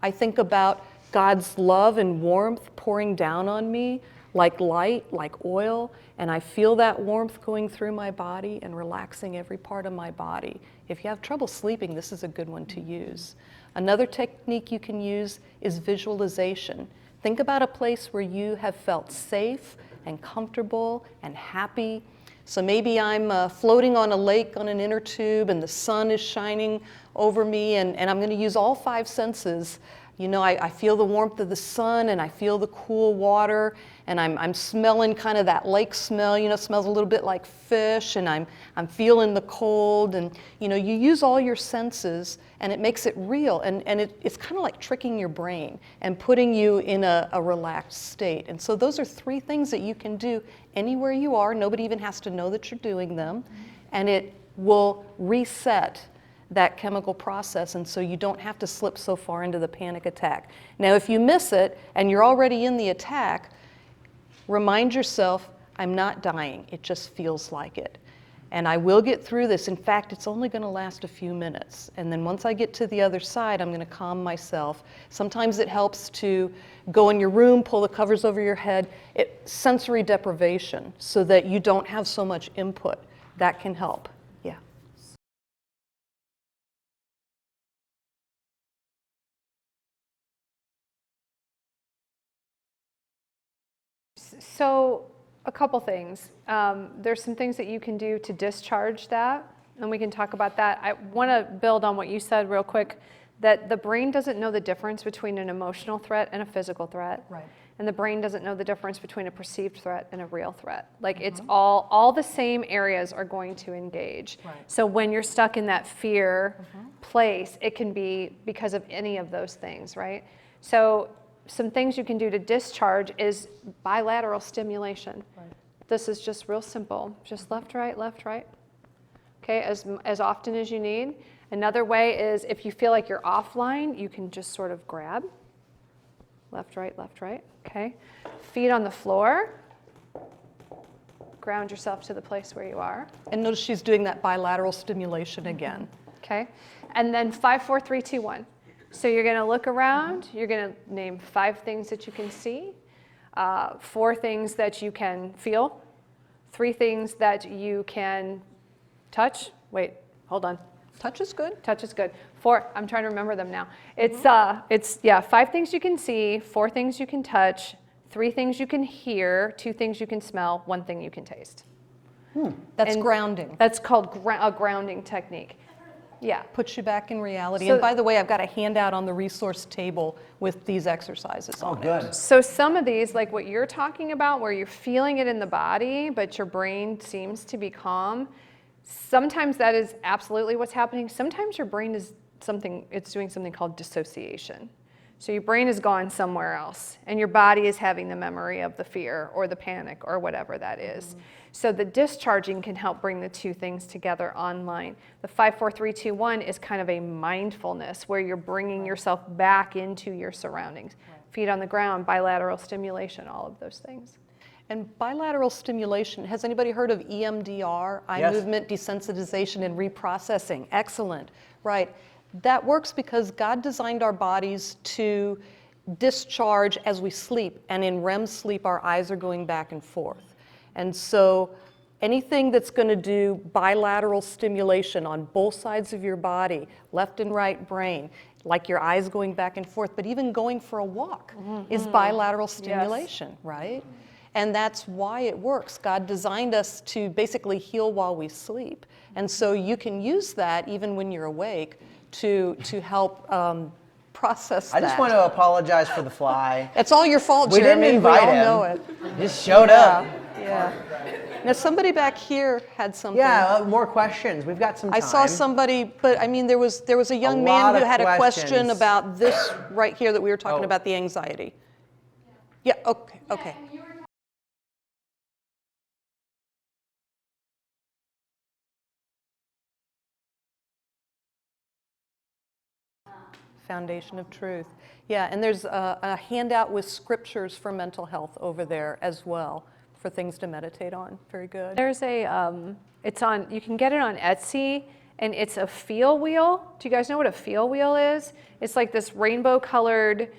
I think about God's love and warmth pouring down on me like light, like oil, and I feel that warmth going through my body and relaxing every part of my body. If you have trouble sleeping, this is a good one to use. Another technique you can use is visualization. Think about a place where you have felt safe and comfortable and happy. So maybe I'm floating on a lake on an inner tube and the sun is shining over me, and I'm going to use all 5 senses. I feel the warmth of the sun, and I feel the cool water, and I'm smelling kind of that lake smell, smells a little bit like fish, and I'm feeling the cold, and you use all your senses, and it makes it real, and it's kind of like tricking your brain and putting you in a relaxed state. And so those are 3 things that you can do anywhere you are. Nobody even has to know that you're doing them, and it will reset that chemical process, and so you don't have to slip so far into the panic attack. Now, if you miss it and you're already in the attack, remind yourself, I'm not dying, it just feels like it. And I will get through this. In fact, it's only going to last a few minutes. And then once I get to the other side, I'm going to calm myself. Sometimes it helps to go in your room, pull the covers over your head. Sensory deprivation, so that you don't have so much input. That can help. Yeah. So a couple things. There's some things that you can do to discharge that, and we can talk about that. I want to build on what you said real quick, that the brain doesn't know the difference between an emotional threat and a physical threat. Right. And the brain doesn't know the difference between a perceived threat and a real threat. Like it's all the same areas are going to engage. Right. So when you're stuck in that fear place, it can be because of any of those things, right? So some things you can do to discharge is bilateral stimulation. Right. This is just real simple. Just left, right, okay, as often as you need. Another way is if you feel like you're offline, you can just sort of grab. Left, right, okay. Feet on the floor. Ground yourself to the place where you are. And notice she's doing that bilateral stimulation again. Okay. And then 5, 4, 3, 2, 1. So you're going to look around. You're going to name 5 things that you can see, 4 things that you can feel, 3 things that you can touch. Wait, hold on. Touch is good. Touch is good. 4, I'm trying to remember them now. It's 5 things you can see, 4 things you can touch, 3 things you can hear, 2 things you can smell, 1 thing you can taste. That's And grounding. That's called a grounding technique. Yeah. Puts you back in reality. So- And by the way, I've got a handout on the resource table with these exercises on it. Good. So some of these, like what you're talking about, where you're feeling it in the body, but your brain seems to be calm, sometimes that is absolutely what's happening. Sometimes your brain is doing something called dissociation. So your brain has gone somewhere else, and your body is having the memory of the fear or the panic or whatever that is. So the discharging can help bring the 2 things together online. The 5, 4, 3, 2, 1 is kind of a mindfulness where you're bringing yourself back into your surroundings. Feet on the ground, bilateral stimulation, all of those things. And bilateral stimulation, has anybody heard of EMDR, eye Yes. movement desensitization and reprocessing? Excellent, right. That works because God designed our bodies to discharge as we sleep, and in REM sleep our eyes are going back and forth. And so anything that's going to do bilateral stimulation on both sides of your body, left and right brain, like your eyes going back and forth, but even going for a walk is bilateral stimulation, right? And that's why it works. God designed us to basically heal while we sleep. And so you can use that even when you're awake to help process I that. just want to apologize for the fly. It's all your fault, We Jeremy. didn't invite we all him. know it. He just showed up. Yeah. Now somebody back here had something. Yeah, more questions. We've got some time. I saw somebody, but I mean, there was a young lot man who of had a question questions. about this right here that we were talking Oh. about, the anxiety. Yeah. Okay. Okay. Foundation of Truth. Yeah, and there's a handout with scriptures for mental health over there as well for things to meditate on. Very good. There's you can get it on Etsy, and it's a feel wheel. Do you guys know what a feel wheel is? It's like this rainbow colored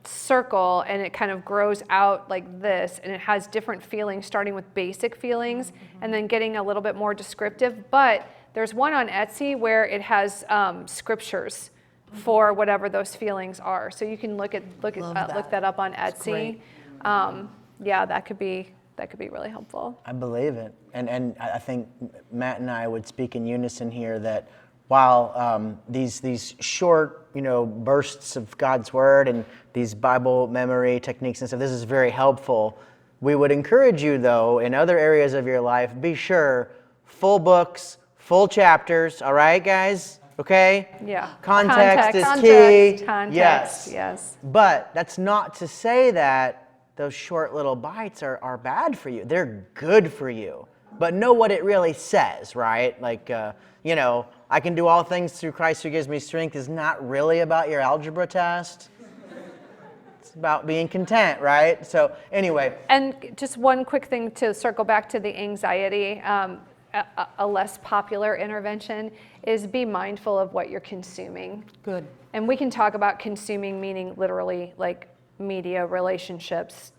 circle, and it kind of grows out like this, and it has different feelings, starting with basic feelings and then getting a little bit more descriptive. But there's one on Etsy where it has scriptures for whatever those feelings are. So you can look that up on Etsy. Yeah, that could be really helpful. I believe it. And I think Matt and I would speak in unison here that while these short, bursts of God's Word and these Bible memory techniques and stuff, this is very helpful. We would encourage you, though, in other areas of your life, be sure, full books, full chapters, all right, guys? Okay? Yeah. Context is key. Context, yes. But that's not to say that those short little bites are bad for you. They're good for you. But know what it really says, right? Like, I can do all things through Christ who gives me strength is not really about your algebra test. It's about being content, right? So anyway. And just one quick thing to circle back to the anxiety, a less popular intervention is be mindful of what you're consuming. Good. And we can talk about consuming, meaning literally like media, relationships,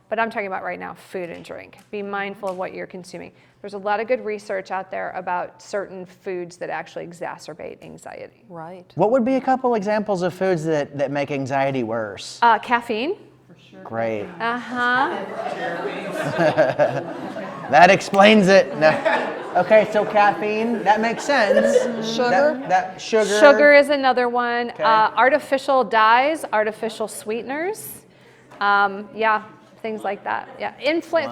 but I'm talking about right now food and drink. Be mindful of what you're consuming. There's a lot of good research out there about certain foods that actually exacerbate anxiety. Right. What would be a couple examples of foods that make anxiety worse? Caffeine. Great. Uh-huh. That explains it. No. Okay, so caffeine, that makes sense. Sugar? That sugar. Sugar is another one. Okay. Artificial dyes, artificial sweeteners. Things like that. Yeah.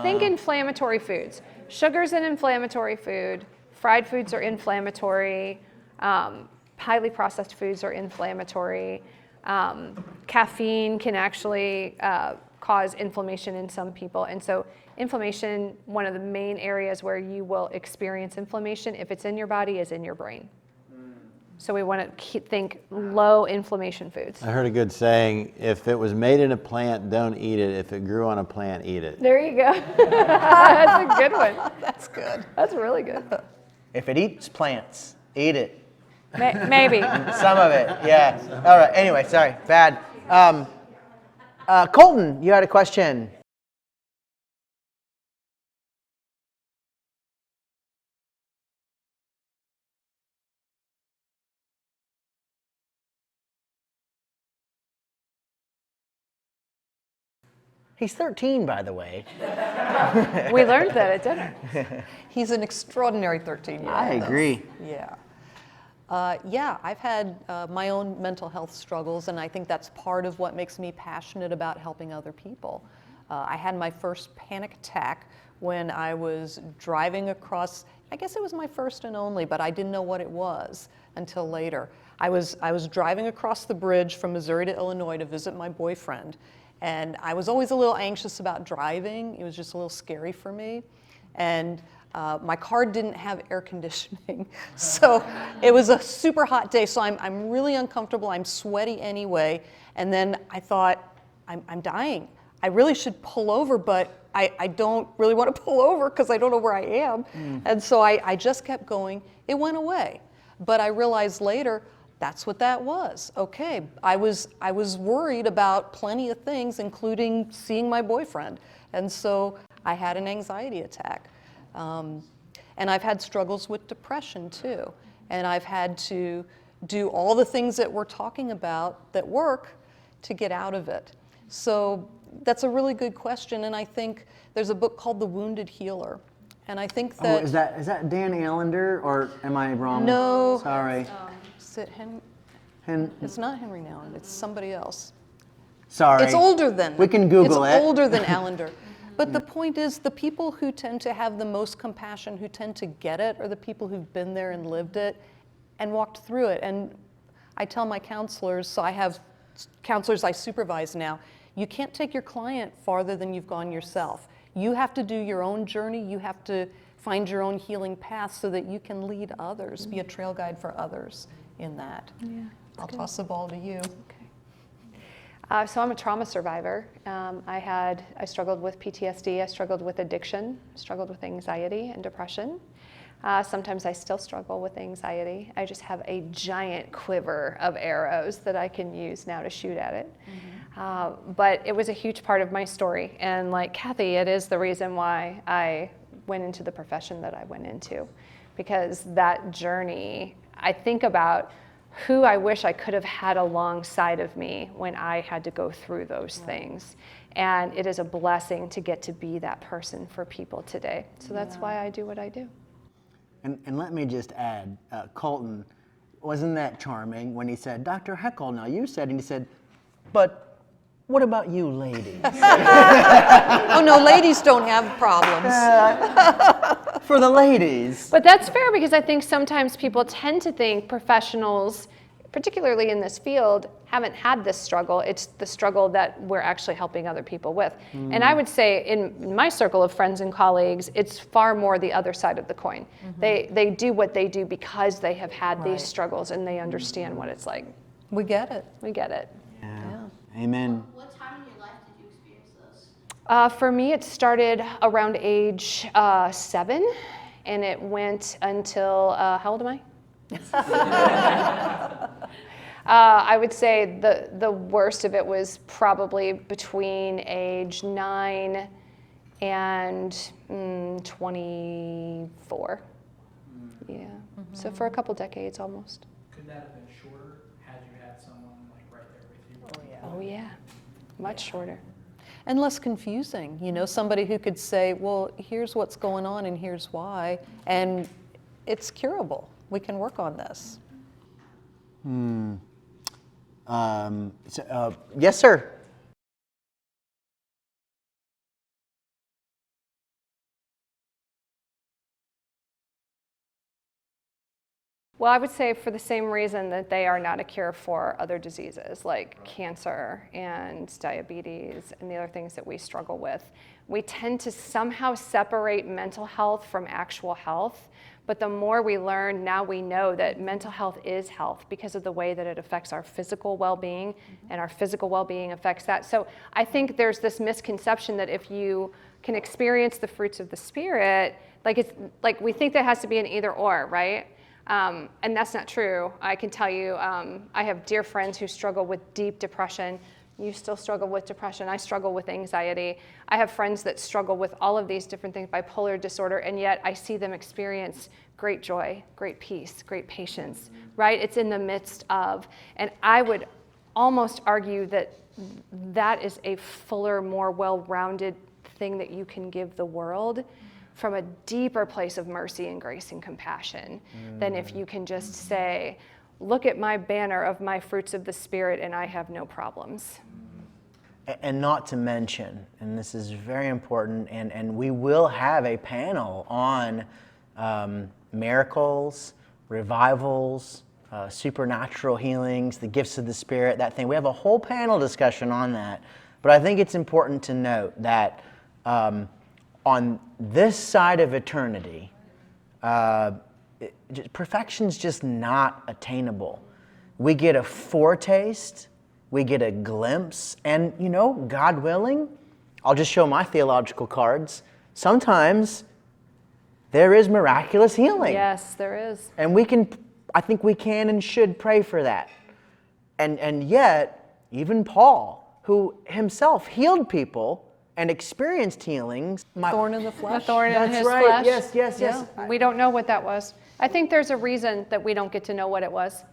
Think inflammatory foods. Sugar's an inflammatory food. Fried foods are inflammatory. Highly processed foods are inflammatory. Caffeine can actually cause inflammation in some people. And so inflammation, one of the main areas where you will experience inflammation, if it's in your body, is in your brain. So we want to think low inflammation foods. I heard a good saying, if it was made in a plant, don't eat it. If it grew on a plant, eat it. There you go. That's a good one. That's good. That's really good. If it eats plants, eat it. Maybe. Some of it, yeah. All right, anyway, sorry, bad. Colton, you had a question. He's 13, by the way. We learned that at dinner. He's an extraordinary 13-year-old. I agree. Yeah. Yeah, I've had my own mental health struggles, and I think that's part of what makes me passionate about helping other people. I had my first panic attack when I was driving across, I guess it was my first and only, but I didn't know what it was until later. I was driving across the bridge from Missouri to Illinois to visit my boyfriend, and I was always a little anxious about driving. It was just a little scary for me. And my car didn't have air conditioning, so it was a super hot day, so I'm really uncomfortable, I'm sweaty anyway, and then I thought, I'm dying. I really should pull over, but I don't really want to pull over because I don't know where I am. And so I just kept going. It went away, but I realized later, that's what that was. Okay, I was worried about plenty of things, including seeing my boyfriend, and so I had an anxiety attack. And I've had struggles with depression too. And I've had to do all the things that we're talking about that work to get out of it. So that's a really good question. And I think there's a book called The Wounded Healer. And I think that... Oh, is that Dan Allender, or am I wrong? No. Sorry. Is it it's not Henry Nouwen, it's somebody else. Sorry. It's older than... We can Google it. It's older than Allender. But the point is, the people who tend to have the most compassion, who tend to get it, are the people who've been there and lived it and walked through it. And I tell my counselors, so I have counselors I supervise now, you can't take your client farther than you've gone yourself. You have to do your own journey. You have to find your own healing path so that you can lead others, be a trail guide for others in that. Yeah, I'll toss the ball to you. So I'm a trauma survivor. I struggled with PTSD, I struggled with addiction, struggled with anxiety and depression. Sometimes I still struggle with anxiety. I just have a giant quiver of arrows that I can use now to shoot at it. But it was a huge part of my story. And like Cathy, it is the reason why I went into the profession that I went into. Because that journey, I think about who I wish I could have had alongside of me when I had to go through those things. And it is a blessing to get to be that person for people today. So that's why I do what I do. And let me just add, Colton, wasn't that charming when he said, Dr. Heckel, now you said, and he said, but what about you ladies? Oh no, ladies don't have problems. For the ladies. But that's fair, because I think sometimes people tend to think professionals, particularly in this field, haven't had this struggle. It's the struggle that we're actually helping other people with. And I would say in my circle of friends and colleagues, it's far more the other side of the coin. They do what they do because they have had these struggles and they understand what it's like. We get it. We get it. Yeah. Amen. What time in your life did you experience this? For me, it started around age 7, and it went until, how old am I? I would say the worst of it was probably between age 9 and 24. Yeah, so for a couple decades almost. Could that have been shorter had you had someone like right there with you? Oh yeah, much shorter. And less confusing, you know, somebody who could say, well, here's what's going on and here's why, and it's curable. We can work on this. Yes, sir. Well, I would say for the same reason that they are not a cure for other diseases like cancer and diabetes and the other things that we struggle with. We tend to somehow separate mental health from actual health, but the more we learn, now we know that mental health is health because of the way that it affects our physical well-being, and our physical well-being affects that. So I think there's this misconception that if you can experience the fruits of the Spirit, like we think that has to be an either or, right? And that's not true. I can tell you, I have dear friends who struggle with deep depression. You still struggle with depression. I struggle with anxiety. I have friends that struggle with all of these different things, bipolar disorder, and yet I see them experience great joy, great peace, great patience, right? It's in the midst of. And I would almost argue that that is a fuller, more well-rounded thing that you can give the world from a deeper place of mercy and grace and compassion than if you can just say, look at my banner of my fruits of the Spirit and I have no problems. And not to mention, and this is very important, and we will have a panel on miracles, revivals, supernatural healings, the gifts of the Spirit, that thing. We have a whole panel discussion on that. But I think it's important to note that on this side of eternity, perfection's just not attainable. We get a foretaste, we get a glimpse, and God willing, I'll just show my theological cards. Sometimes there is miraculous healing. Yes, there is. And I think we can and should pray for that. And yet, even Paul, who himself healed people and experienced healings. Thorn in the flesh. A thorn in That's his right. flesh. Yes. Yeah. We don't know what that was. I think there's a reason that we don't get to know what it was.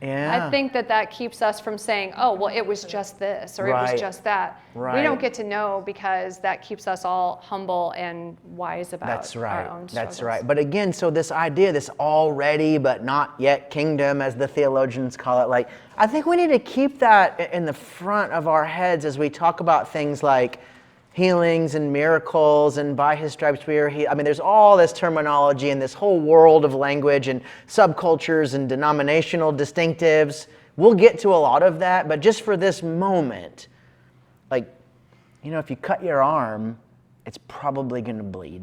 Yeah. I think that keeps us from saying, oh, well, it was just this, or it Right. was just that. Right. We don't get to know because that keeps us all humble and wise about That's right. our own struggles. That's right. But again, so this idea, this already but not yet kingdom, as the theologians call it, I think we need to keep that in the front of our heads as we talk about things like healings and miracles and by his stripes we are healed. I mean, there's all this terminology and this whole world of language and subcultures and denominational distinctives. We'll get to a lot of that, but just for this moment, if you cut your arm, it's probably going to bleed.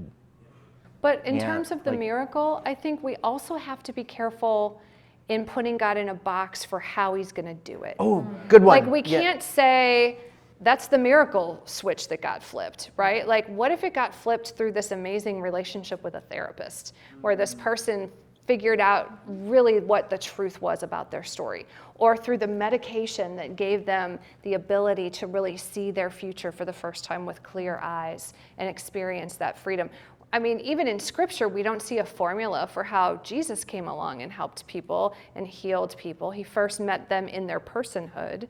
But in Yeah, terms of the miracle, I think we also have to be careful in putting God in a box for how he's going to do it. Oh, good one. We Yeah. can't say that's the miracle switch that got flipped, right? What if it got flipped through this amazing relationship with a therapist where this person figured out really what the truth was about their story, or through the medication that gave them the ability to really see their future for the first time with clear eyes and experience that freedom. I mean, even in Scripture, we don't see a formula for how Jesus came along and helped people and healed people. He first met them in their personhood,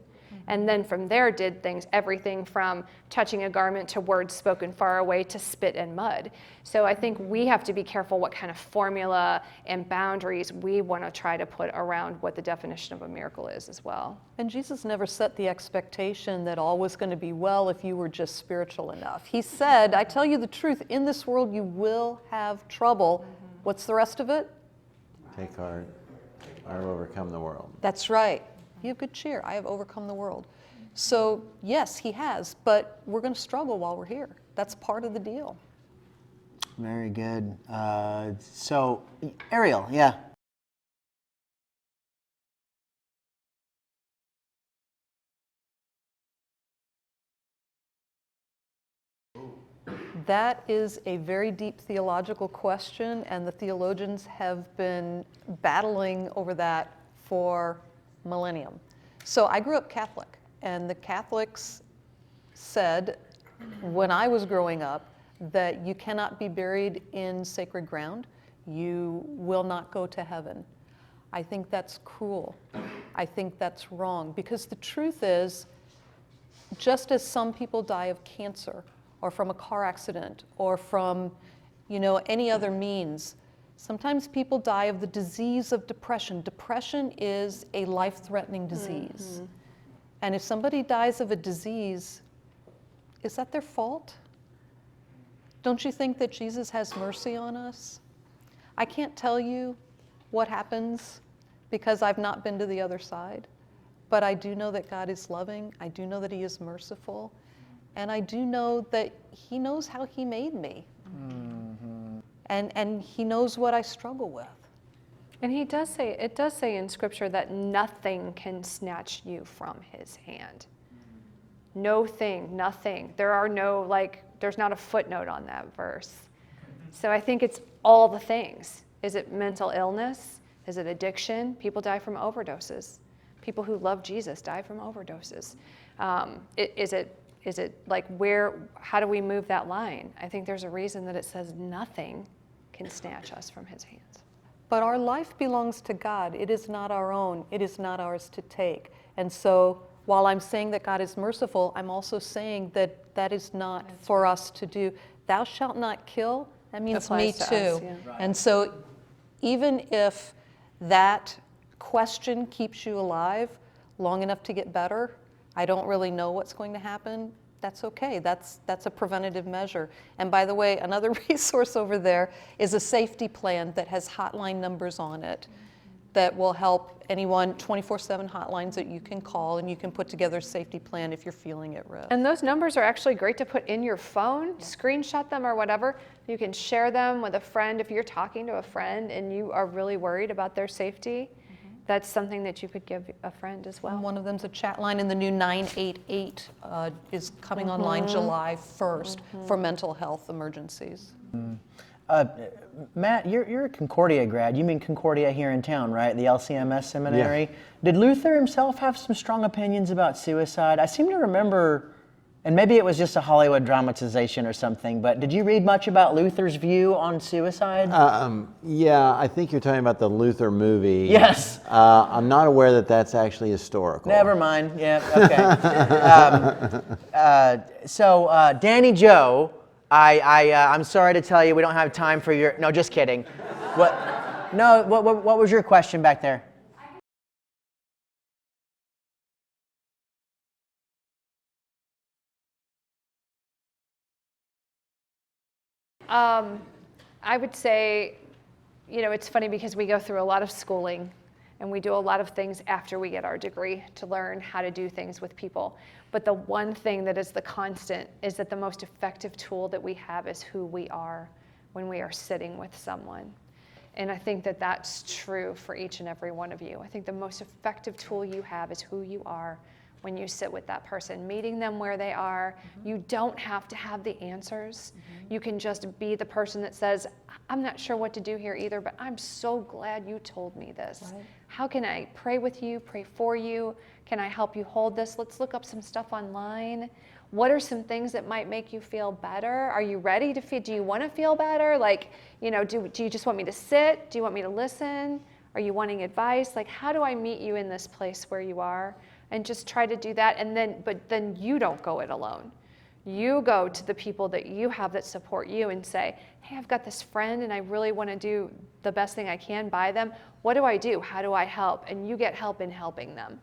and then from there did everything from touching a garment to words spoken far away to spit and mud. So I think we have to be careful what kind of formula and boundaries we want to try to put around what the definition of a miracle is as well. And Jesus never set the expectation that all was going to be well if you were just spiritual enough. He said, I tell you the truth, in this world you will have trouble. What's the rest of it? Take heart, I have overcome the world. That's right. Be of good cheer. I have overcome the world. So yes, he has, but we're going to struggle while we're here. That's part of the deal. Very good. So, Ariel, yeah. That is a very deep theological question, and the theologians have been battling over that for millennium. So I grew up Catholic, and the Catholics said when I was growing up that you cannot be buried in sacred ground. You will not go to heaven. I think that's cruel. I think that's wrong, because the truth is, just as some people die of cancer or from a car accident or from, any other means, sometimes people die of the disease of depression. Depression is a life-threatening disease. And if somebody dies of a disease, is that their fault? Don't you think that Jesus has mercy on us? I can't tell you what happens because I've not been to the other side, but I do know that God is loving. I do know that he is merciful. And I do know that he knows how he made me. And he knows what I struggle with. And it does say in Scripture that nothing can snatch you from his hand. No thing, nothing. There's not a footnote on that verse. So I think it's all the things. Is it mental illness? Is it addiction? People die from overdoses. People who love Jesus die from overdoses. Is it how do we move that line? I think there's a reason that it says nothing can snatch us from his hands. But our life belongs to God. It is not our own. It is not ours to take. And so while I'm saying that God is merciful, I'm also saying that that is not for us to do. Thou shalt not kill, that means me Applies to too. us, yeah. And so even if that question keeps you alive long enough to get better, I don't really know what's going to happen, that's okay. That's a preventative measure. And by the way, another resource over there is a safety plan that has hotline numbers on it that will help anyone, 24/7 hotlines that you can call, and you can put together a safety plan if you're feeling at risk. And those numbers are actually great to put in your phone, screenshot them or whatever. You can share them with a friend if you're talking to a friend and you are really worried about their safety. That's something that you could give a friend as well. And one of them's a chat line, and the new 988 is coming online July 1st for mental health emergencies. Matt, you're a Concordia grad. You mean Concordia here in town, right? The LCMS seminary. Did Luther himself have some strong opinions about suicide? I seem to remember, and maybe it was just a Hollywood dramatization or something, but did you read much about Luther's view on suicide? Yeah, I think you're talking about the Luther movie. Yes. I'm not aware that that's actually historical. Never mind. Yeah, okay. So Danny Joe, I'm sorry to tell you, we don't have time for your. No, just kidding. What? No. What was your question back there? I would say, it's funny because we go through a lot of schooling and we do a lot of things after we get our degree to learn how to do things with people. But the one thing that is the constant is that the most effective tool that we have is who we are when we are sitting with someone. And I think that that's true for each and every one of you. I think the most effective tool you have is who you are when you sit with that person, meeting them where they are. You don't have to have the answers. You can just be the person that says, I'm not sure what to do here either, but I'm so glad you told me this. Right. How can I pray with you, pray for you? Can I help you hold this? Let's look up some stuff online. What are some things that might make you feel better? Are you ready to feel, do you want to feel better? Like, do you just want me to sit? Do you want me to listen? Are you wanting advice? Like, how do I meet you in this place where you are? And just try to do that, but then you don't go it alone. You go to the people that you have that support you and say, hey, I've got this friend and I really want to do the best thing I can by them. What do I do? How do I help? And you get help in helping them.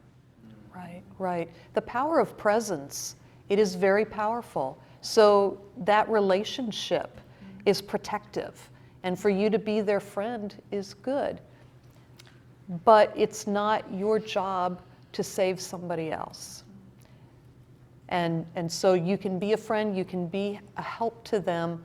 Right. The power of presence, it is very powerful. So that relationship is protective. And for you to be their friend is good. But it's not your job to save somebody else. And so you can be a friend, you can be a help to them,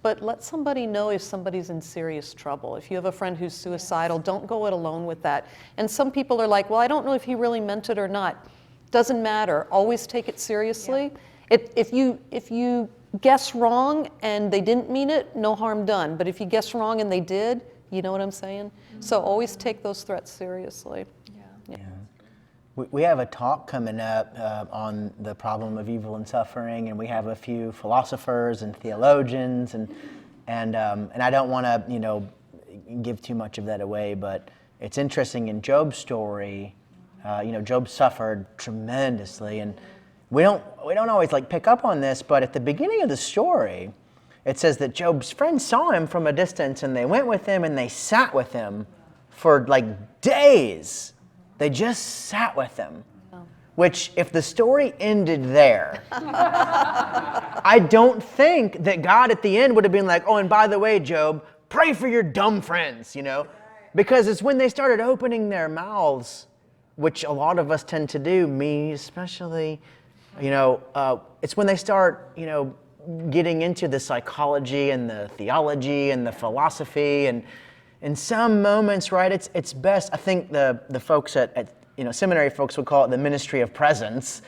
but let somebody know if somebody's in serious trouble. If you have a friend who's suicidal, don't go it alone with that. And some people are like, well, I don't know if he really meant it or not. Doesn't matter. Always take it seriously. Yeah. If you guess wrong and they didn't mean it, no harm done. But if you guess wrong and they did, you know what I'm saying? Mm-hmm. So always take those threats seriously. Yeah. We have a talk coming up on the problem of evil and suffering, and we have a few philosophers and theologians, and I don't want to give too much of that away, but it's interesting in Job's story. Job suffered tremendously, and we don't always pick up on this, but at the beginning of the story, it says that Job's friends saw him from a distance, and they went with him and they sat with him for days. They just sat with him, which if the story ended there, I don't think that God at the end would have been like, oh, and by the way, Job, pray for your dumb friends, because it's when they started opening their mouths, which a lot of us tend to do, me especially, it's when they start, getting into the psychology and the theology and the philosophy, and in some moments, right, it's best. I think the folks at seminary folks would call it the ministry of presence,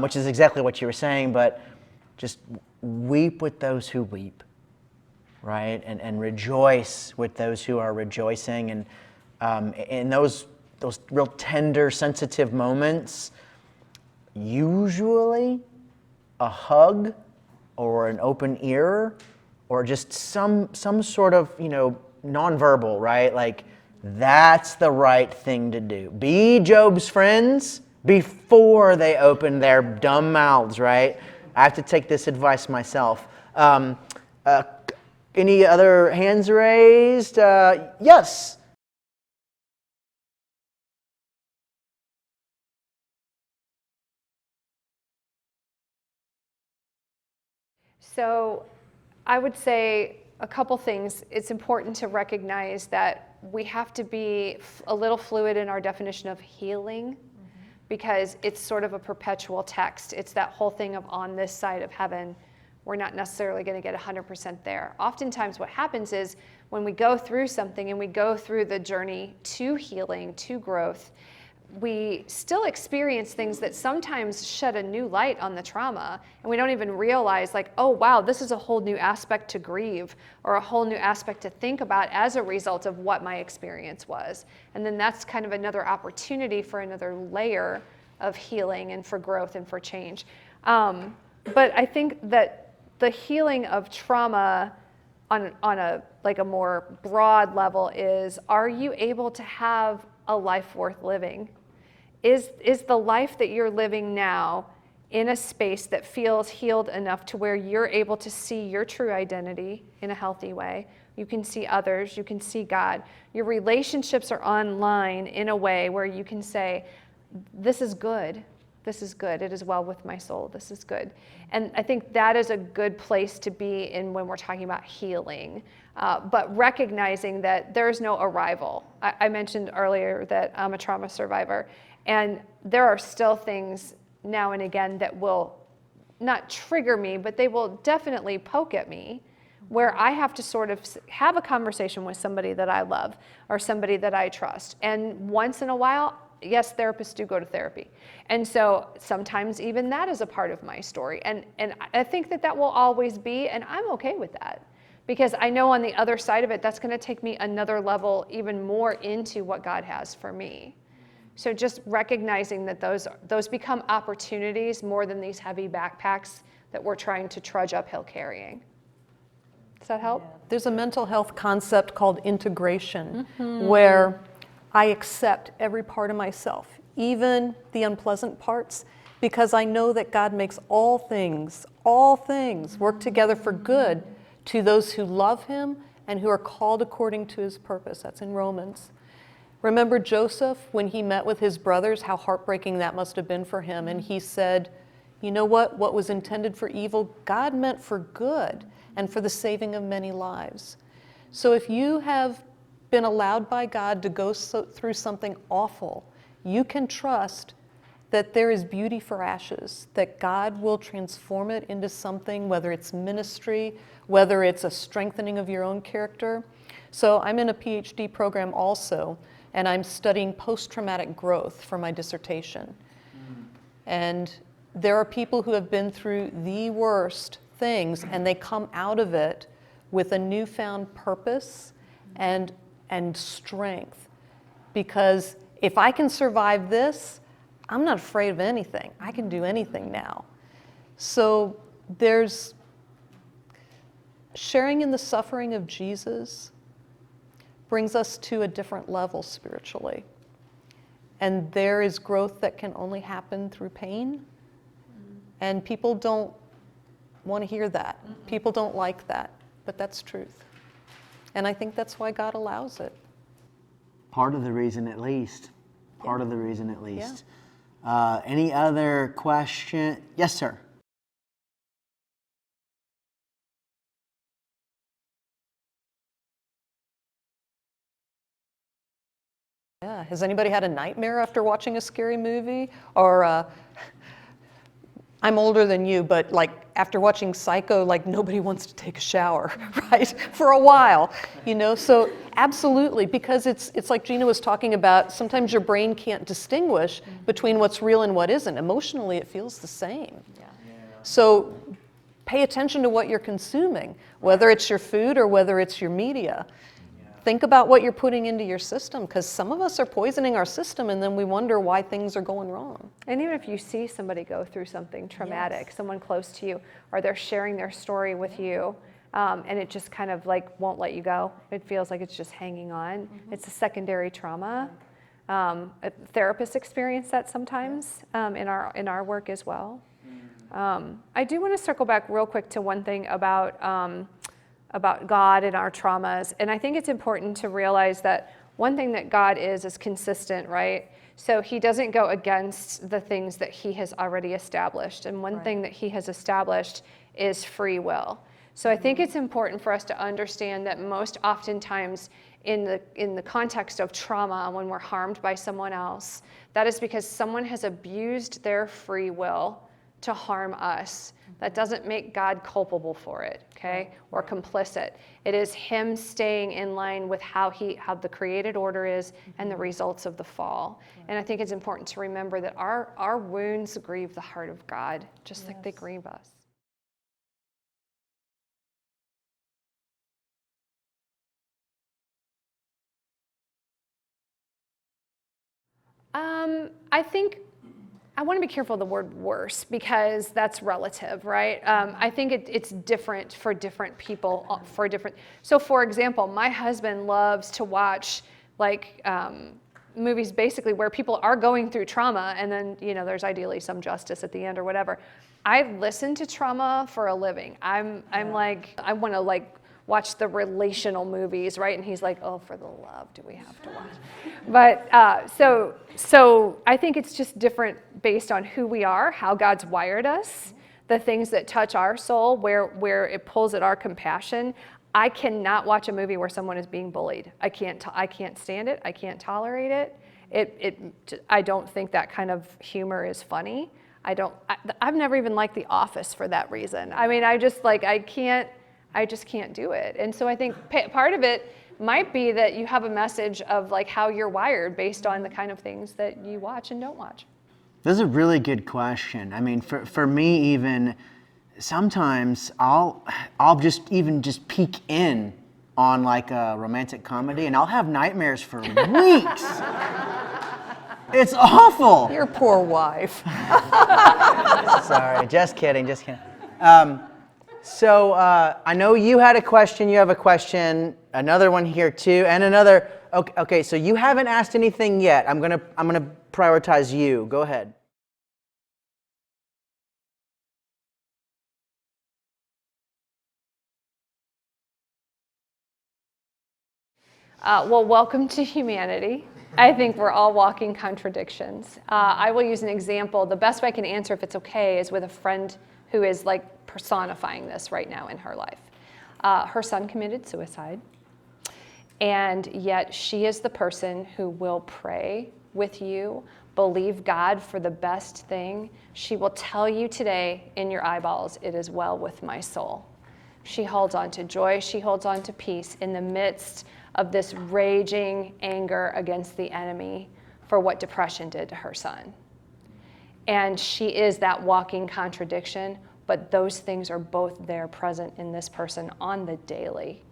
which is exactly what you were saying. But just weep with those who weep, right, and rejoice with those who are rejoicing, and in those real tender, sensitive moments, usually a hug or an open ear or just some sort of nonverbal, right? That's the right thing to do. Be Job's friends, before they open their dumb mouths, right? I have to take this advice myself. Any other hands raised? Yes. So I would say a couple things. It's important to recognize that we have to be a little fluid in our definition of healing, because it's sort of a perpetual text. It's that whole thing of on this side of heaven, we're not necessarily going to get 100% there. Oftentimes what happens is when we go through something and we go through the journey to healing, to growth, we still experience things that sometimes shed a new light on the trauma, and we don't even realize, like, oh wow, this is a whole new aspect to grieve, or a whole new aspect to think about as a result of what my experience was. And then that's kind of another opportunity for another layer of healing and for growth and for change. But I think that the healing of trauma on a more broad level is, are you able to have a life worth living? Is the life that you're living now in a space that feels healed enough to where you're able to see your true identity in a healthy way? You can see others, you can see God. Your relationships are online in a way where you can say, this is good, it is well with my soul, this is good. And I think that is a good place to be in when we're talking about healing, but recognizing that there's no arrival. I mentioned earlier that I'm a trauma survivor, and there are still things now and again that will not trigger me, but they will definitely poke at me, where I have to sort of have a conversation with somebody that I love or somebody that I trust. And once in a while, yes, therapists do go to therapy. And so sometimes even that is a part of my story. And I think that will always be, and I'm okay with that. Because I know on the other side of it, that's going to take me another level even more into what God has for me. So just recognizing that those become opportunities more than these heavy backpacks that we're trying to trudge uphill carrying. Does that help? Yeah. There's a mental health concept called integration, where I accept every part of myself, even the unpleasant parts, because I know that God makes all things work together for good to those who love him and who are called according to his purpose. That's in Romans. Remember Joseph, when he met with his brothers, how heartbreaking that must have been for him. And he said, you know what was intended for evil, God meant for good and for the saving of many lives. So if you have been allowed by God to go through something awful, you can trust that there is beauty for ashes, that God will transform it into something, whether it's ministry, whether it's a strengthening of your own character. So I'm in a PhD program also, and I'm studying post-traumatic growth for my dissertation. And there are people who have been through the worst things, and they come out of it with a newfound purpose and strength. Because if I can survive this, I'm not afraid of anything. I can do anything now. So there's sharing in the suffering of Jesus brings us to a different level spiritually. And there is growth that can only happen through pain. And people don't want to hear that. People don't like that, but that's truth. And I think that's why God allows it. Part of the reason at least. Part of the reason at least. Any other question? Yes, sir. Yeah. Has anybody had a nightmare after watching a scary movie? Or I'm older than you, but like after watching Psycho, like nobody wants to take a shower, right? For a while, you know? So absolutely, because it's like Gina was talking about, sometimes your brain can't distinguish between what's real and what isn't. Emotionally, it feels the same. Yeah. So pay attention to what you're consuming, whether it's your food or whether it's your media. Think about what you're putting into your system, because some of us are poisoning our system and then we wonder why things are going wrong. And even if you see somebody go through something traumatic, someone close to you, or they're sharing their story with you, and it just kind of like won't let you go. It feels like it's just hanging on. It's a secondary trauma. Therapists experience that sometimes in our work as well. I do want to circle back real quick to one thing about God and our traumas. And I think it's important to realize that one thing that God is consistent, right? So he doesn't go against the things that he has already established. And one thing that he has established is free will. So I think it's important for us to understand that most oftentimes in the context of trauma, when we're harmed by someone else, that is because someone has abused their free will to harm us. That doesn't make God culpable for it, okay, or complicit. It is him staying in line with how the created order is and the results of the fall. And I think it's important to remember that our wounds grieve the heart of God, just like they grieve us. I think I want to be careful of the word worse because that's relative, right? I think it's different for different people, So for example, my husband loves to watch movies basically where people are going through trauma and then, there's ideally some justice at the end or whatever. I listen to trauma for a living. I'm like, I want to watch the relational movies, right? And he's like, oh, for the love, do we have to watch? But so I think it's just different based on who we are, how God's wired us, the things that touch our soul, where it pulls at our compassion. I cannot watch a movie where someone is being bullied. I can't stand it. I can't tolerate it. I don't think that kind of humor is funny. I've never even liked The Office for that reason. I mean, I just can't do it. And so I think part of it might be that you have a message of how you're wired based on the kind of things that you watch and don't watch. This is a really good question. I mean, for me even, sometimes I'll just peek in on a romantic comedy and I'll have nightmares for weeks. It's awful. Your poor wife. Sorry, just kidding. So I know you had a question, you have a question, another one here too, and another. Okay, so you haven't asked anything yet. I'm gonna prioritize you. Go ahead. Well, welcome to humanity. I think we're all walking contradictions. I will use an example. The best way I can answer, if it's okay, is with a friend who is personifying this right now in her life. Her son committed suicide, and yet she is the person who will pray with you, believe God for the best thing. She will tell you today in your eyeballs, it is well with my soul. She holds on to joy, she holds on to peace in the midst of this raging anger against the enemy for what depression did to her son. And she is that walking contradiction, but those things are both there present in this person on the daily.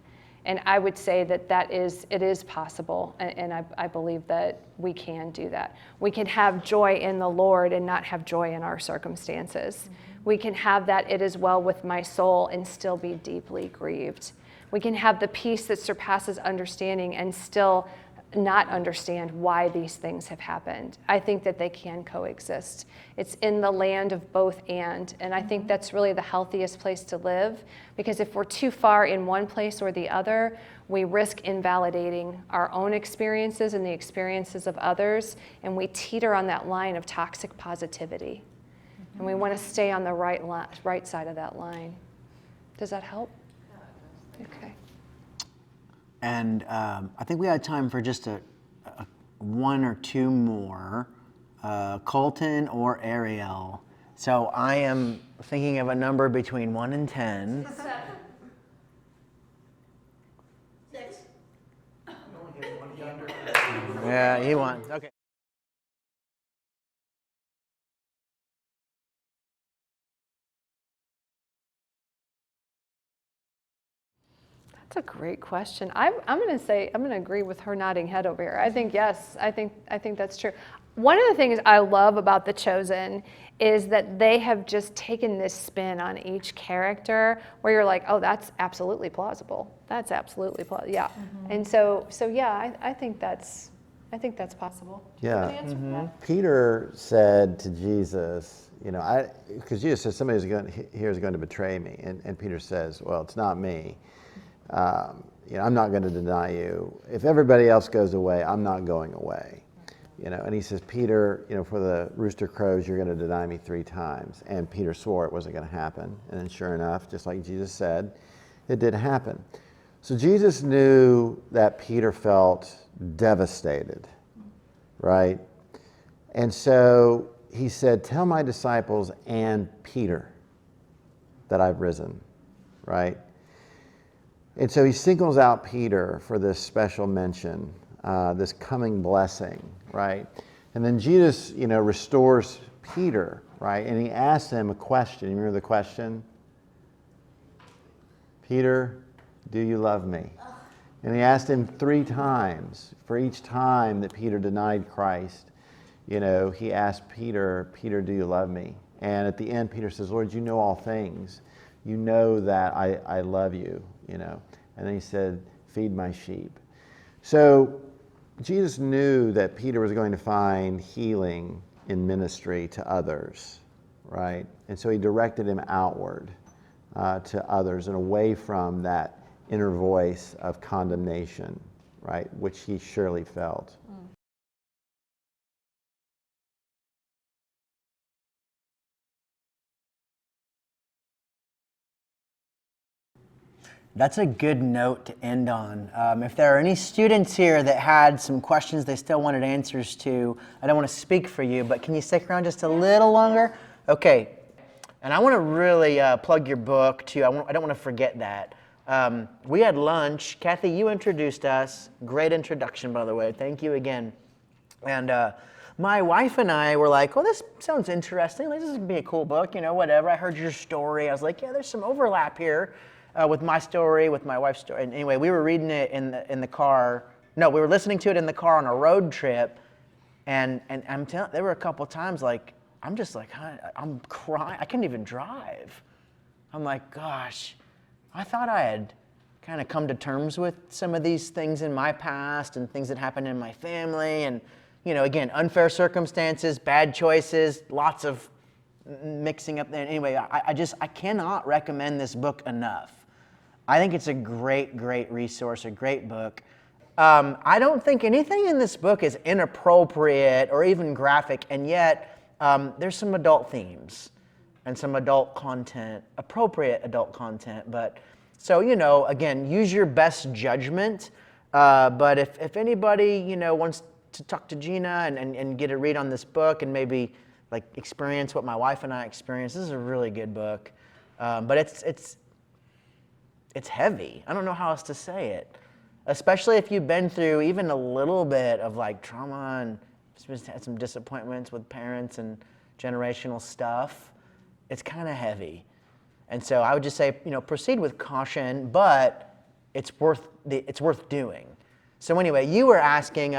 And I would say that it is possible, and I believe that we can do that. We can have joy in the Lord and not have joy in our circumstances. Mm-hmm. We can have that it is well with my soul and still be deeply grieved. We can have the peace that surpasses understanding and still not understand why these things have happened. I think that they can coexist. It's in the land of both and I think that's really the healthiest place to live, because if we're too far in one place or the other, we risk invalidating our own experiences and the experiences of others, and we teeter on that line of toxic positivity. And we want to stay on the right side of that line. Does that help? Okay. And I think we had time for just a one or two more, Colton or Ariel. So I am thinking of a number between 1 and 10. 6. Yeah, he won. Okay. That's a great question. I'm going to agree with her nodding head over here. I think yes. I think that's true. One of the things I love about The Chosen is that they have just taken this spin on each character where you're like, oh, that's absolutely plausible. That's absolutely plausible. Yeah. Mm-hmm. And so yeah, I think that's I think that's possible. Yeah. Peter said to Jesus, because Jesus says somebody here is going to betray me. And Peter says, well, it's not me. I'm not going to deny you. If everybody else goes away, I'm not going away. And he says, Peter, for the rooster crows, you're going to deny me 3 times. And Peter swore it wasn't going to happen. And then sure enough, just like Jesus said, it did happen. So Jesus knew that Peter felt devastated, right? And so he said, tell my disciples and Peter that I've risen, right? And so he singles out Peter for this special mention, this coming blessing, right? And then Jesus, restores Peter, right? And he asks him a question. You remember the question? Peter, do you love me? And he asked him 3 times. For each time that Peter denied Christ, he asked Peter, do you love me? And at the end, Peter says, Lord, you know all things. You know that I love you, And then he said, feed my sheep. So Jesus knew that Peter was going to find healing in ministry to others, right? And so he directed him outward to others and away from that inner voice of condemnation, right, which he surely felt. That's a good note to end on. If there are any students here that had some questions they still wanted answers to, I don't want to speak for you, but can you stick around just a little longer? Okay. And I want to really plug your book too. I don't want to forget that. We had lunch. Cathy, you introduced us. Great introduction, by the way. Thank you again. And my wife and I were like, well, this sounds interesting. This is going to be a cool book, whatever. I heard your story. I was like, yeah, there's some overlap here. With my story, with my wife's story. And anyway, we were reading it in the car. No, we were listening to it in the car on a road trip. And I'm telling, there were a couple times I'm just like, I'm crying. I couldn't even drive. I'm like, gosh, I thought I had kind of come to terms with some of these things in my past and things that happened in my family. And, again, unfair circumstances, bad choices, lots of mixing up there. Anyway, I cannot recommend this book enough. I think it's a great, great resource, a great book. I don't think anything in this book is inappropriate or even graphic, and yet there's some adult themes and some adult content, appropriate adult content. But so, again, use your best judgment. But if anybody, wants to talk to Gina and get a read on this book and maybe experience what my wife and I experienced, this is a really good book. But it's heavy. I don't know how else to say it. Especially if you've been through even a little bit of trauma and had some disappointments with parents and generational stuff. It's kind of heavy. And so I would just say, proceed with caution, but it's worth doing. So anyway, you were asking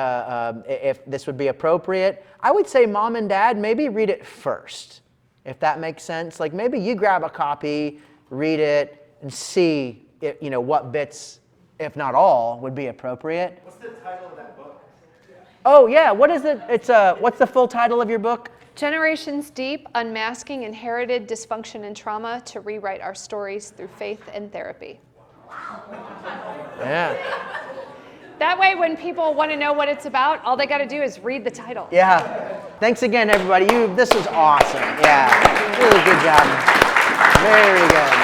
if this would be appropriate. I would say mom and dad, maybe read it first, if that makes sense. Maybe you grab a copy, read it, and see what bits, if not all, would be appropriate. What's the title of that book? Oh yeah, what is it? What's the full title of your book? Generations Deep, Unmasking Inherited Dysfunction and Trauma to Rewrite Our Stories Through Faith and Therapy. Yeah. That way, when people want to know what it's about, all they got to do is read the title. Yeah. Thanks again, everybody. This was awesome. Yeah. Really good job. Very good.